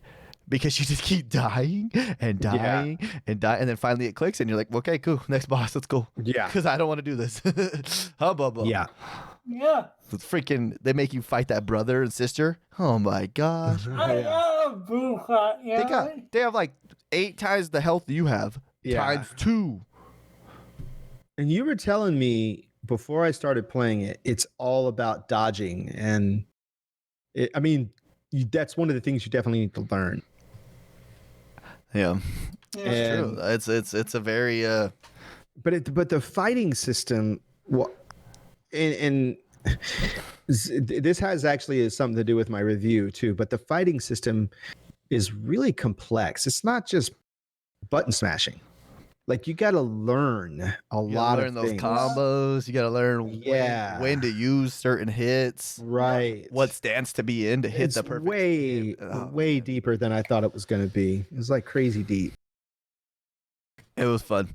because you just keep dying and dying and dying, and then finally it clicks and you're like, okay, cool, next boss, let's go. Yeah. Because I don't want to do this. Huh, Bobo? Yeah. Yeah. It's freaking, they make you fight that brother and sister. Oh my gosh. I love Buka. Yeah. They have like 8 times the health you have. Yeah. Times 2. And you were telling me before I started playing it, it's all about dodging, and that's one of the things you definitely need to learn. Yeah, it's true. It's a very but the fighting system, and this has actually something to do with my review too. But the fighting system is really complex. It's not just button smashing. Like, you got to learn a lot of things. Learn those combos. You got to learn when to use certain hits. Right. What stance to be in to hit the perfect. Way deeper than I thought it was going to be. It was like crazy deep. It was fun.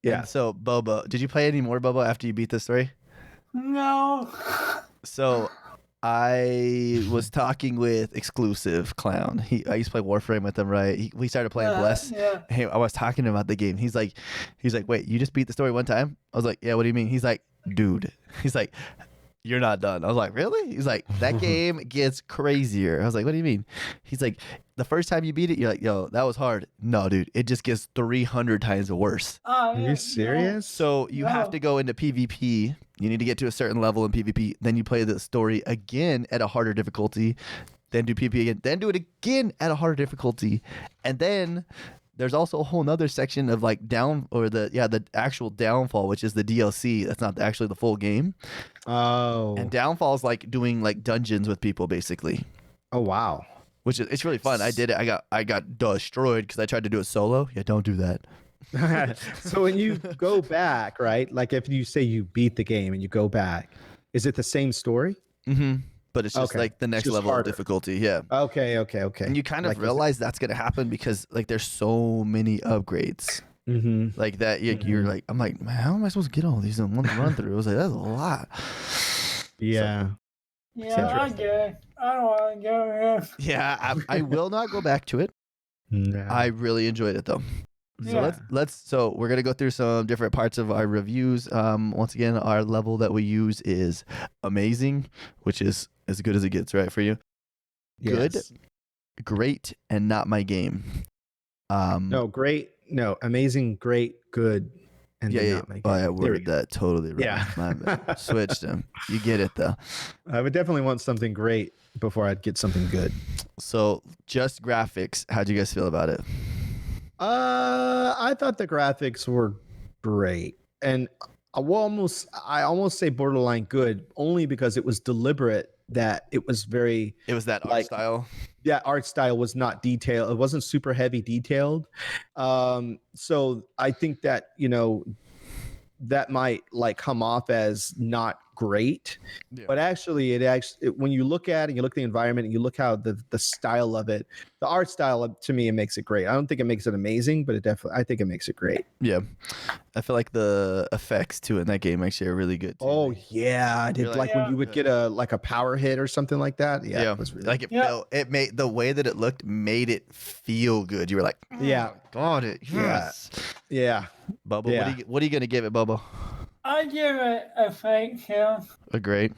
Yeah. And so, Bobo, did you play any more, Bobo, after you beat this story? No. So, I was talking with Exclusive Clown. I used to play Warframe with him, right? We started playing Bless. Yeah. Hey, I was talking about the game. He's like, wait, you just beat the story one time? I was like, yeah. What do you mean? He's like, dude. He's like, you're not done. I was like, really? He's like, that game gets crazier. I was like, what do you mean? He's like, the first time you beat it, you're like, yo, that was hard. No, dude, it just gets 300 times worse. Are you serious? So you have to go into PvP. You need to get to a certain level in PvP. Then you play the story again at a harder difficulty. Then do PvP again. Then do it again at a harder difficulty. And then there's also a whole nother section of like the actual Downfall, which is the DLC. That's not actually the full game. Oh. And Downfall is like doing like dungeons with people, basically. Oh, wow. Which is, it's really fun. I did it. I got destroyed because I tried to do it solo. Yeah, don't do that. So when you go back, right? Like if you say you beat the game and you go back, is it the same story? Mm-hmm. But it's just like the next level of difficulty. Yeah. Okay. And you kind of realize that's going to happen because like there's so many upgrades. Mm-hmm. Like that. You're like, I'm like, man, how am I supposed to get all these in one run through? I was like, that's a lot. Yeah. I get it. I don't want to go here. Yeah, I will not go back to it. No. I really enjoyed it though. So Yeah. so we're gonna go through some different parts of our reviews. Once again, our level that we use is amazing, which is as good as it gets, right, for you? Yes. Good, great, and not my game. No, great. No, amazing, great, good, and not my game. Oh, I worded that totally wrong. Yeah. My bad. Switched them. You get it though. I would definitely want something great before I'd get something good. So just graphics. How'd you guys feel about it? I thought the graphics were great, and I almost say borderline good, only because it was deliberate. That it was that art style. Yeah, art style was not detailed. It wasn't super heavy detailed. So I think that that might like come off as not great, but actually when you look at it, and you look at the environment and you look how the style of it, the art style, to me, it makes it great. I don't think it makes it amazing, but I think it makes it great. Yeah, I feel like the effects too in that game actually are really good too. Oh yeah, I did like when you would get a power hit or something like that. Yeah, it was really like it made the way that it looked made it feel good. You were like, got it. Yes. Yeah. Bubba, what are you gonna give it, Bubba? I give it a fake kill. A great.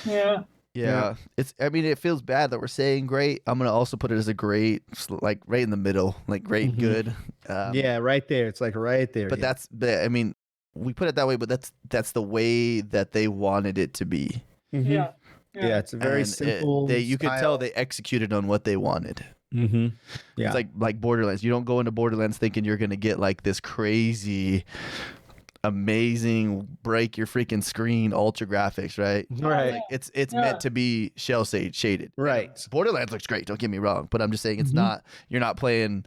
Yeah. Yeah, I mean, it feels bad that we're saying great. I'm gonna also put it as a great, like right in the middle, like great, good. Right there. It's like right there. But I mean, we put it that way, but that's the way that they wanted it to be. Mm-hmm. Yeah, it's a very simple. You could tell they executed on what they wanted. Mm-hmm. Yeah, it's like Borderlands. You don't go into Borderlands thinking you're gonna get like this crazy, amazing, break your freaking screen ultra graphics, right? Right. Like it's meant to be shell shaded. Right. And Borderlands looks great. Don't get me wrong, but I'm just saying it's not. You're not playing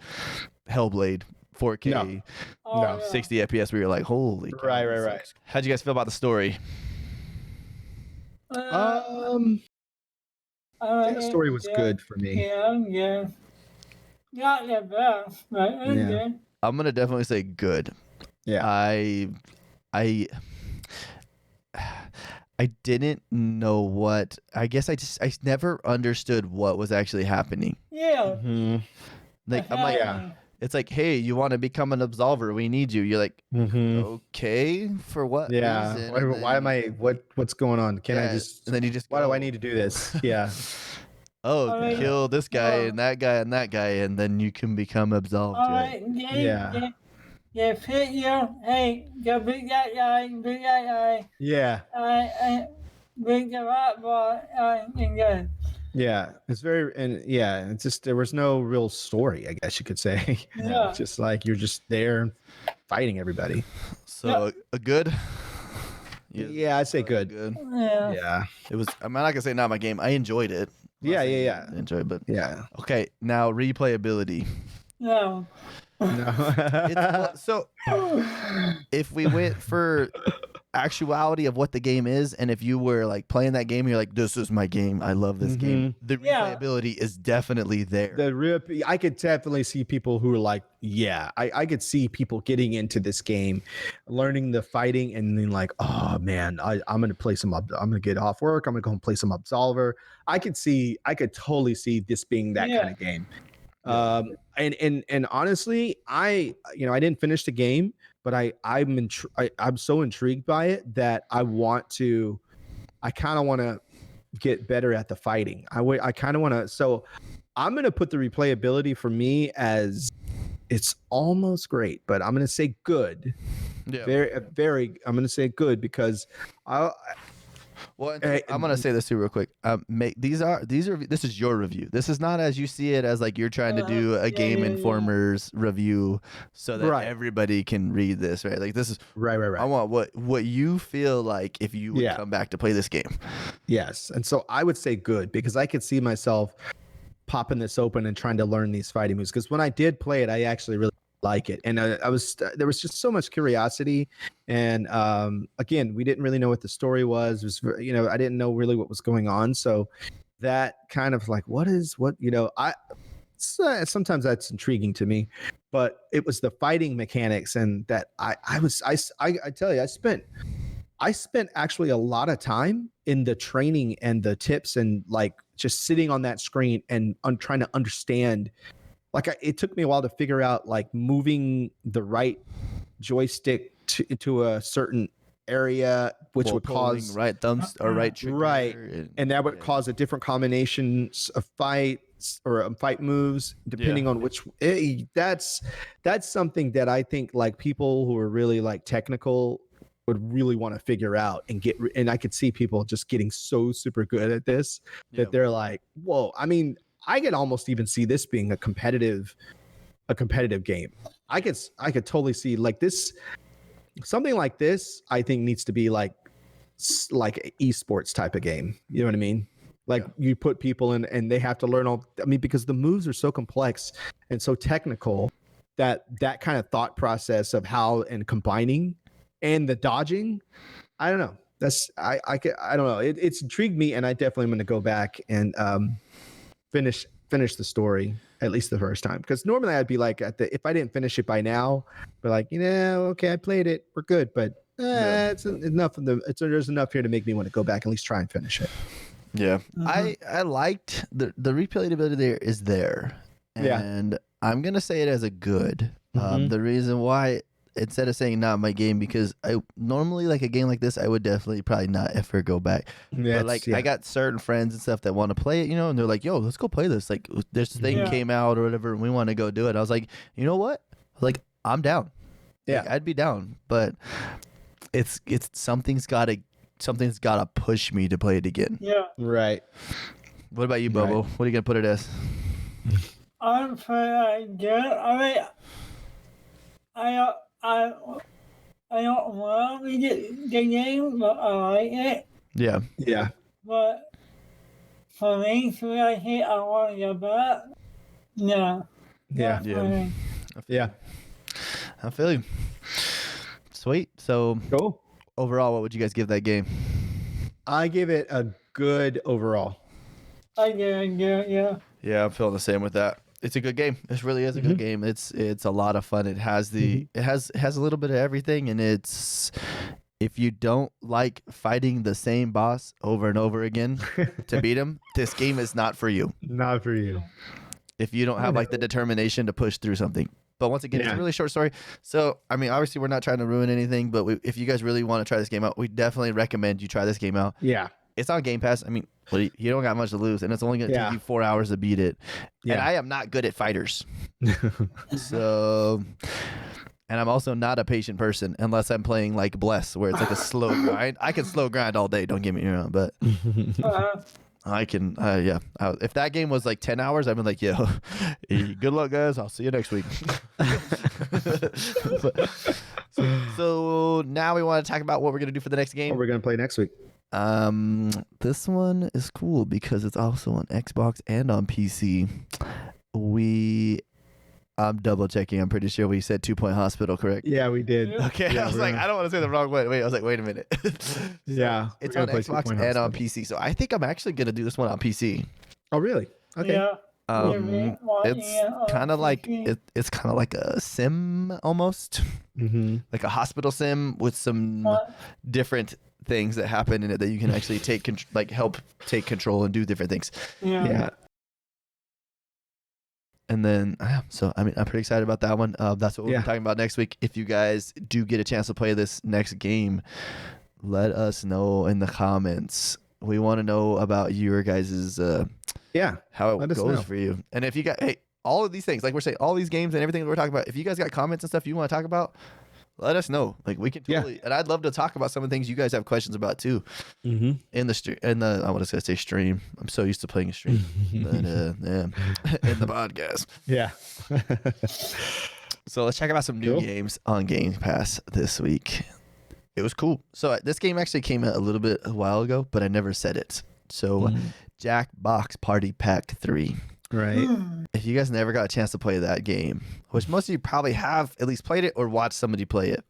Hellblade 4K, 60 FPS. Where you're like, holy. God, right. How'd you guys feel about the story? The story was good for me. Yeah. Not the best, but it's good. I'm gonna definitely say good. Yeah. I didn't know what. I guess I never understood what was actually happening. Yeah. Mm-hmm. Like I'm like, it's like, hey, you want to become an absolver? We need you. You're like, okay, for what? Yeah. Reason? Why am I? What's going on? Can I just? And then you just. Why do I need to do this? Yeah. Kill this guy and that guy and that guy, and then you can become absolved. Right? Yeah, fit you. Hey, go beat that guy. Yeah. Beat the right ball and go. Yeah, it's it's just there was no real story, I guess you could say. Yeah. Just like you're just there fighting everybody. So a good. Yeah, I'd say good. Yeah. It was. I'm not gonna say not my game. I enjoyed it. Yeah. I enjoyed, but yeah. Okay, now replayability. No. So if we went for actuality of what the game is, and if you were like playing that game, you're like, this is my game. I love this game. The replayability is definitely there. I could definitely see people who are like, I could see people getting into this game, learning the fighting, and then like, oh man, I'm gonna play I'm gonna get off work. I'm gonna go and play some Absolver. I could totally see this being that kind of game. And honestly, I didn't finish the game, but I'm so intrigued by it that I kind of want to get better at the fighting. I kind of want to. So I'm going to put the replayability for me as it's almost great, but I'm going to say good. Yeah. Very. I'm going to say good because I'm gonna say this too real quick. This is your review. This is not as you see it as like you're trying to do a Game Informer's review so that everybody can read this, right? Like this is right. I want what you feel like if you would come back to play this game. Yes, and so I would say good because I could see myself popping this open and trying to learn these fighting moves. Because when I did play it, I actually really like it, and there was just so much curiosity, and again, we didn't really know what the story was. It was I didn't know really what was going on, so that kind of like sometimes that's intriguing to me, but it was the fighting mechanics, and that I tell you, I spent actually a lot of time in the training and the tips and like just sitting on that screen and trying to understand. Like it took me a while to figure out like moving the right joystick to a certain area, which would cause right thumbs or right trigger, right, and that would cause a different combinations of fights or fight moves depending on which. That's something that I think like people who are really like technical would really want to figure out and get. And I could see people just getting so super good at this that they're like, whoa. I mean, I could almost even see this being a competitive game. I could totally see like this, something like this. I think needs to be like an esports type of game. You know what I mean? Like you put people in and they have to learn all. I mean, because the moves are so complex and so technical that kind of thought process of how and combining and the dodging. I don't know. I don't know. It's intrigued me, and I definitely am going to go back and finish the story at least the first time. Because normally I'd be like, if I didn't finish it by now, be like, okay, I played it, we're good, but it's enough of there's enough here to make me want to go back and at least try and finish it. Yeah, I liked the replayability there is there, and I'm gonna say it as a good. The reason why, instead of saying not my game, because I normally like a game like this, I would definitely probably not ever go back. But like I got certain friends and stuff that want to play it, and they're like, "Yo, let's go play this." Like this thing came out or whatever, and we want to go do it. I was like, you know what? Like I'm down. Yeah, like, I'd be down, but it's something's gotta push me to play it again. Yeah. Right. What about you, Bobo? What are you gonna put it as? I'm pretty good. I mean, I don't love the game, but I like it. Yeah. Yeah. But for me, to I hate, I want to go back. No. Yeah. Yeah. Yeah. I feel you. Sweet. So cool. Overall, what would you guys give that game? I give it a good overall. I get yeah. Yeah, I'm feeling the same with that. It's a good game. This really is a good game. It's a lot of fun. It has it has a little bit of everything, and it's if you don't like fighting the same boss over and over again to beat him, this game is not for you. Not for you. If you don't have like the determination to push through something. But once again, it's a really short story. So, I mean, obviously, we're not trying to ruin anything, but if you guys really want to try this game out, we definitely recommend you try this game out. Yeah. It's on Game Pass. I mean, you don't got much to lose, and it's only going to take you 4 hours to beat it. Yeah. And I am not good at fighters. So, and I'm also not a patient person unless I'm playing like Bless, where it's like a slow grind. I can slow grind all day, don't get me wrong, but I can, if that game was like 10 hours, I'd be like, yo, good luck, guys. I'll see you next week. So now we want to talk about what we're going to do for the next game. What we're going to play next week. This one is cool because it's also on Xbox and on PC. I'm double checking. I'm pretty sure we said 2 Point Hospital, correct? Yeah, we did. Okay, yeah, I was like, I don't want to say the wrong one. Wait, I was like, wait a minute. Yeah, it's on Xbox and on PC. So I think I'm actually gonna do this one on PC. Oh, really? Okay. Yeah. It's kind of like it's kind of like a sim almost, like a hospital sim with some different things that happen in it that you can actually help take control and do different things. Yeah. And then, so I mean, I'm pretty excited about that one. That's what we'll be talking about next week. If you guys do get a chance to play this next game, let us know in the comments. We want to know about your guys's how it goes for you. And if you got all of these things, like we're saying, all these games and everything that we're talking about, if you guys got comments and stuff you want to talk about, let us know. Like we can totally, and I'd love to talk about some of the things you guys have questions about too. In the I want to say stream. I'm so used to playing a stream, but in the podcast. Yeah. So let's check out some new games on Game Pass this week. It was cool. So this game actually came out a while ago, but I never said it. So Jackbox Party Pack 3. Right. If you guys never got a chance to play that game, which most of you probably have at least played it or watched somebody play it.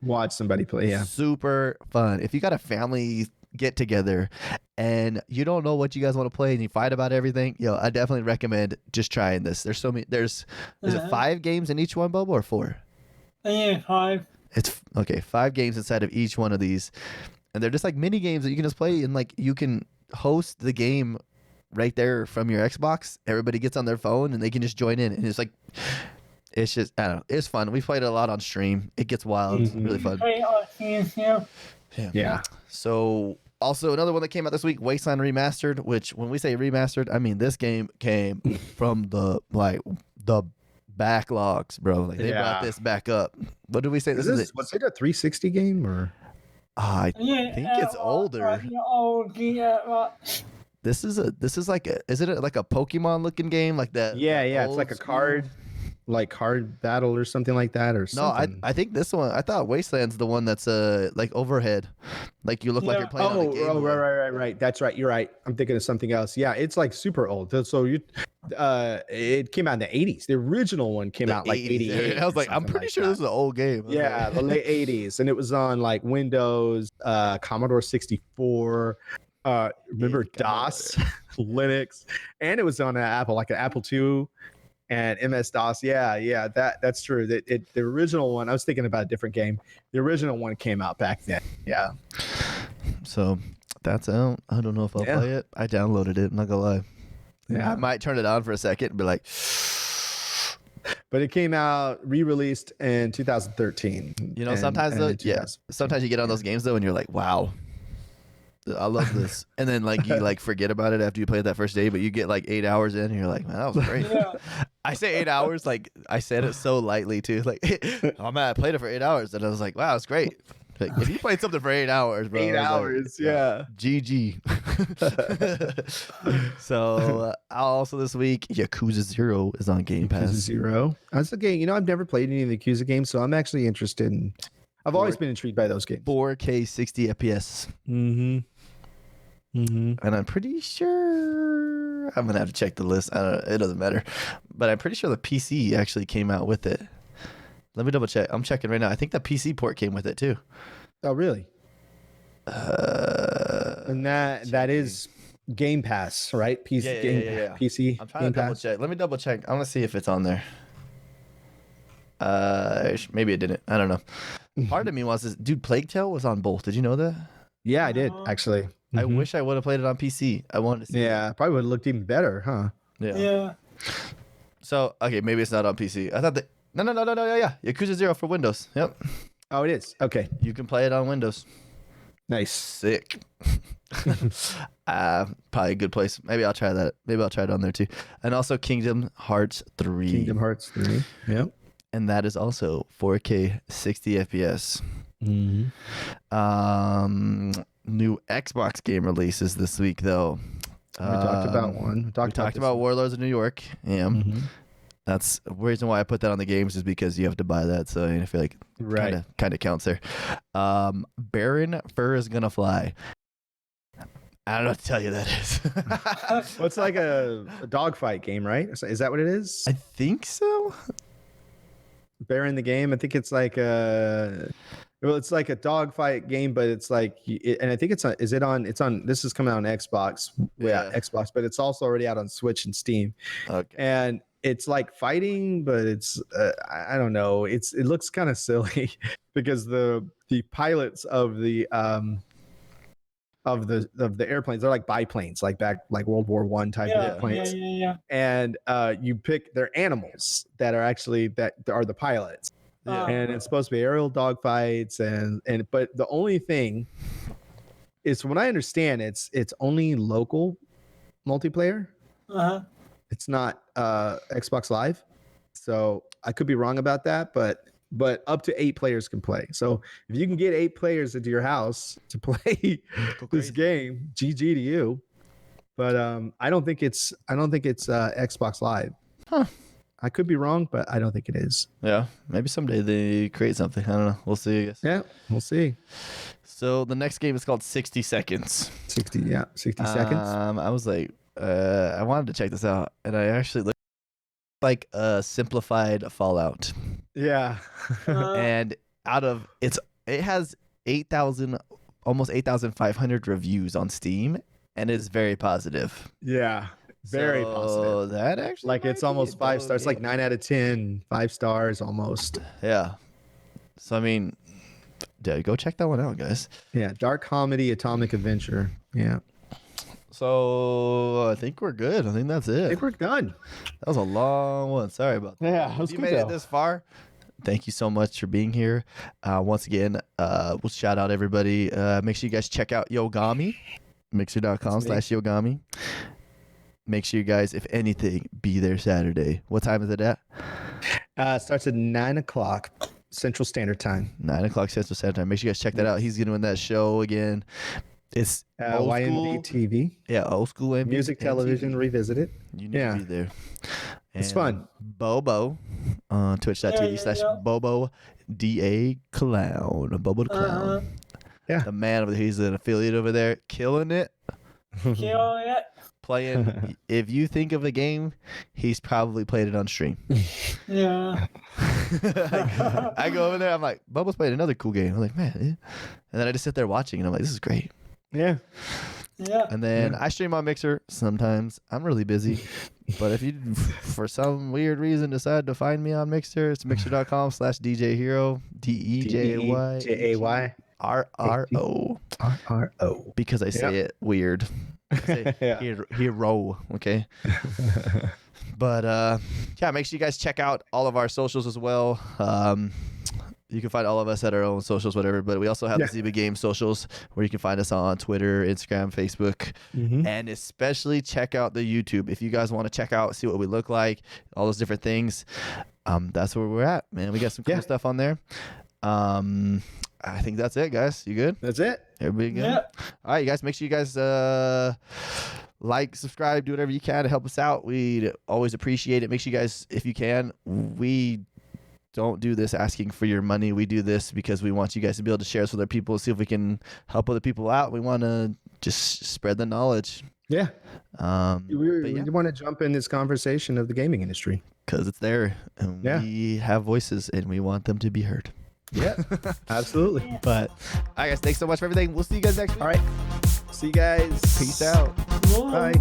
Super fun. If you got a family get together and you don't know what you guys want to play and you fight about everything, I definitely recommend just trying this. There's so many. Is it 5 games in each one, Bobo, or 4? Yeah, 5. It's okay. 5 games inside of each one of these, and they're just like mini games that you can just play, and like you can host the game right there from your Xbox. Everybody gets on their phone and they can just join in, and it's just I don't know, it's fun. We played it a lot on stream. It gets wild. It's really fun. Yeah. So also another one that came out this week, Wasteland Remastered, which when we say remastered, I mean this game came from the backlogs, bro. Like they brought this back up. What did we say? Was it a 360 game or? I think it's older. This is like is it like a Pokemon looking game like that? Yeah, it's like a card like hard battle or something like that, or No, something. I think this one. I thought Wasteland's the one that's like overhead, like you look like you're playing on a Game Boy. Right. That's right. You're right. I'm thinking of something else. Yeah, it's like super old. So it came out in the 80s. The original one came out like 88. I was like, I'm pretty sure this is an old game. Yeah, the late 80s, and it was on like Windows, Commodore 64. Remember DOS, Linux, and it was on an Apple, like an Apple II. And MS DOS, yeah, that's true. The original one, I was thinking about a different game. The original one came out back then. Yeah. So that's out. I don't know if I'll play it. I downloaded it. I'm not gonna lie. Yeah, I might turn it on for a second and be like. But it came out re-released in 2013. You know, sometimes sometimes you get on those games though, and you're like, wow. I love this, and then like you like forget about it after you play it that first day, but you get like 8 hours in, and you're like, man, that was great. Yeah. I say 8 hours, like I said it so lightly too, like, oh man, I played it for 8 hours, and I was like, wow, it's great. Like, if you played something for 8 hours, bro, 8 hours, yeah. GG. So also this week, Yakuza 0 is on Game Pass. Yakuza 0. That's a game. You know, I've never played any of the Yakuza games, so I'm actually interested in. I've always been intrigued by those games. 4K 60 FPS. And I'm pretty sure I'm gonna have to check the list. It doesn't matter, but I'm pretty sure the PC actually came out with it. Let me double check. I'm checking right now. I think the PC port came with it too. Oh, really? And that is Game Pass, right? PC. Yeah. PC. I'm trying to double check. Let me double check. I want to see if it's on there. Maybe it didn't. I don't know. Part of me wants this. Dude, Plague Tale was on both. Did you know that? Yeah, I did actually. I wish I would have played it on PC. I wanted to see. Yeah, probably would have looked even better, huh? Yeah. So okay, maybe it's not on PC. I thought that. No. Yeah. Yakuza 0 for Windows. Yep. Oh, it is. Okay. You can play it on Windows. Nice. Sick. Probably a good place. Maybe I'll try that. Maybe I'll try it on there too. And also Kingdom Hearts 3. Kingdom Hearts 3. Yep. And that is also 4K 60 FPS. New Xbox game releases this week though. We talked about one. We talked about Warlords of New York. Yeah. That's the reason why I put that on the games is because you have to buy that. So I feel like kind of counts there. Baron Fur is Gonna Fly. I don't know what to tell you that is. Well, it's like a dogfight game, right? Is that what it is? I think so. Baron the game. I think it's like it's like a dogfight game, but it's like, and I think it's on. Is it on? It's on. This is coming out on Xbox. Yeah, Xbox, but it's also already out on Switch and Steam. Okay. And it's like fighting, but it's I don't know. It looks kind of silly because the pilots of the airplanes, they're like biplanes, like World War I type of airplanes. Yeah. And you pick their animals that are the pilots. Yeah. And it's supposed to be aerial dogfights but the only thing is, from what I understand, it's only local multiplayer. It's not Xbox Live. So I could be wrong about that, but up to 8 players can play. So if you can get 8 players into your house to play this game, GG to you. But I don't think it's Xbox Live. Huh. I could be wrong, but I don't think it is. Yeah, maybe someday they create something. I don't know. We'll see, I guess. Yeah, we'll see. So the next game is called 60 Seconds. 60 seconds. I was like, I wanted to check this out, and I actually looked like a simplified Fallout. Yeah. And it has 8,000, almost 8,500 reviews on Steam, and it's very positive. Yeah. Very positive. That actually, like, it's almost 5 stars. Like 9 out of 10, 5 stars almost. Yeah. So I mean, go check that one out, guys. Yeah, dark comedy, atomic adventure. Yeah. So I think we're good. I think that's it. I think we're done. That was a long one. Sorry about that. Yeah, if you made it this far, thank you so much for being here. Once again, we'll shout out everybody. Make sure you guys check out Yogomi, mixer.com/Yogomi. Make sure you guys, if anything, be there Saturday. What time is it at? Starts at 9 o'clock Central Standard Time. 9 o'clock Central Standard Time. Make sure you guys check that out. He's doing that show again. It's YMV TV. Yeah, old school music television revisited. You need to be there. It's fun. Bobo, on twitch.tv/BoboDaClown. BoboDaClown. Yeah. The man over there, he's an affiliate over there, killing it. Kill it. Playing. If you think of a game, he's probably played it on stream. Yeah. I go over there, I'm like, Bubba's played another cool game. I'm like, man. And then I just sit there watching, and I'm like, this is great. Yeah. Yeah. And then I stream on Mixer sometimes. I'm really busy. But if you, for some weird reason, decide to find me on Mixer, it's mixer.com/DeeJayHerro. DeeJayHerro. RRO. Because I say it weird. I say hero, okay? But yeah, make sure you guys check out all of our socials as well. You can find all of us at our own socials, whatever. But we also have the Zyba.Games socials where you can find us on Twitter, Instagram, Facebook. And especially check out the YouTube. If you guys want to check out, see what we look like, all those different things, that's where we're at, man. We got some cool stuff on there. I think that's it, guys. You good? That's it. Everybody good? Yeah. All right, you guys. Make sure you guys like, subscribe, do whatever you can to help us out. We'd always appreciate it. Make sure you guys, if you can, we don't do this asking for your money. We do this because we want you guys to be able to share this with other people, see if we can help other people out. We want to just spread the knowledge. Yeah. We want to jump in this conversation of the gaming industry. Because it's there. And we have voices and we want them to be heard. Yeah, absolutely. But all right, guys, thanks so much for everything. We'll see you guys next week. All right. See you guys. Peace out. Bye.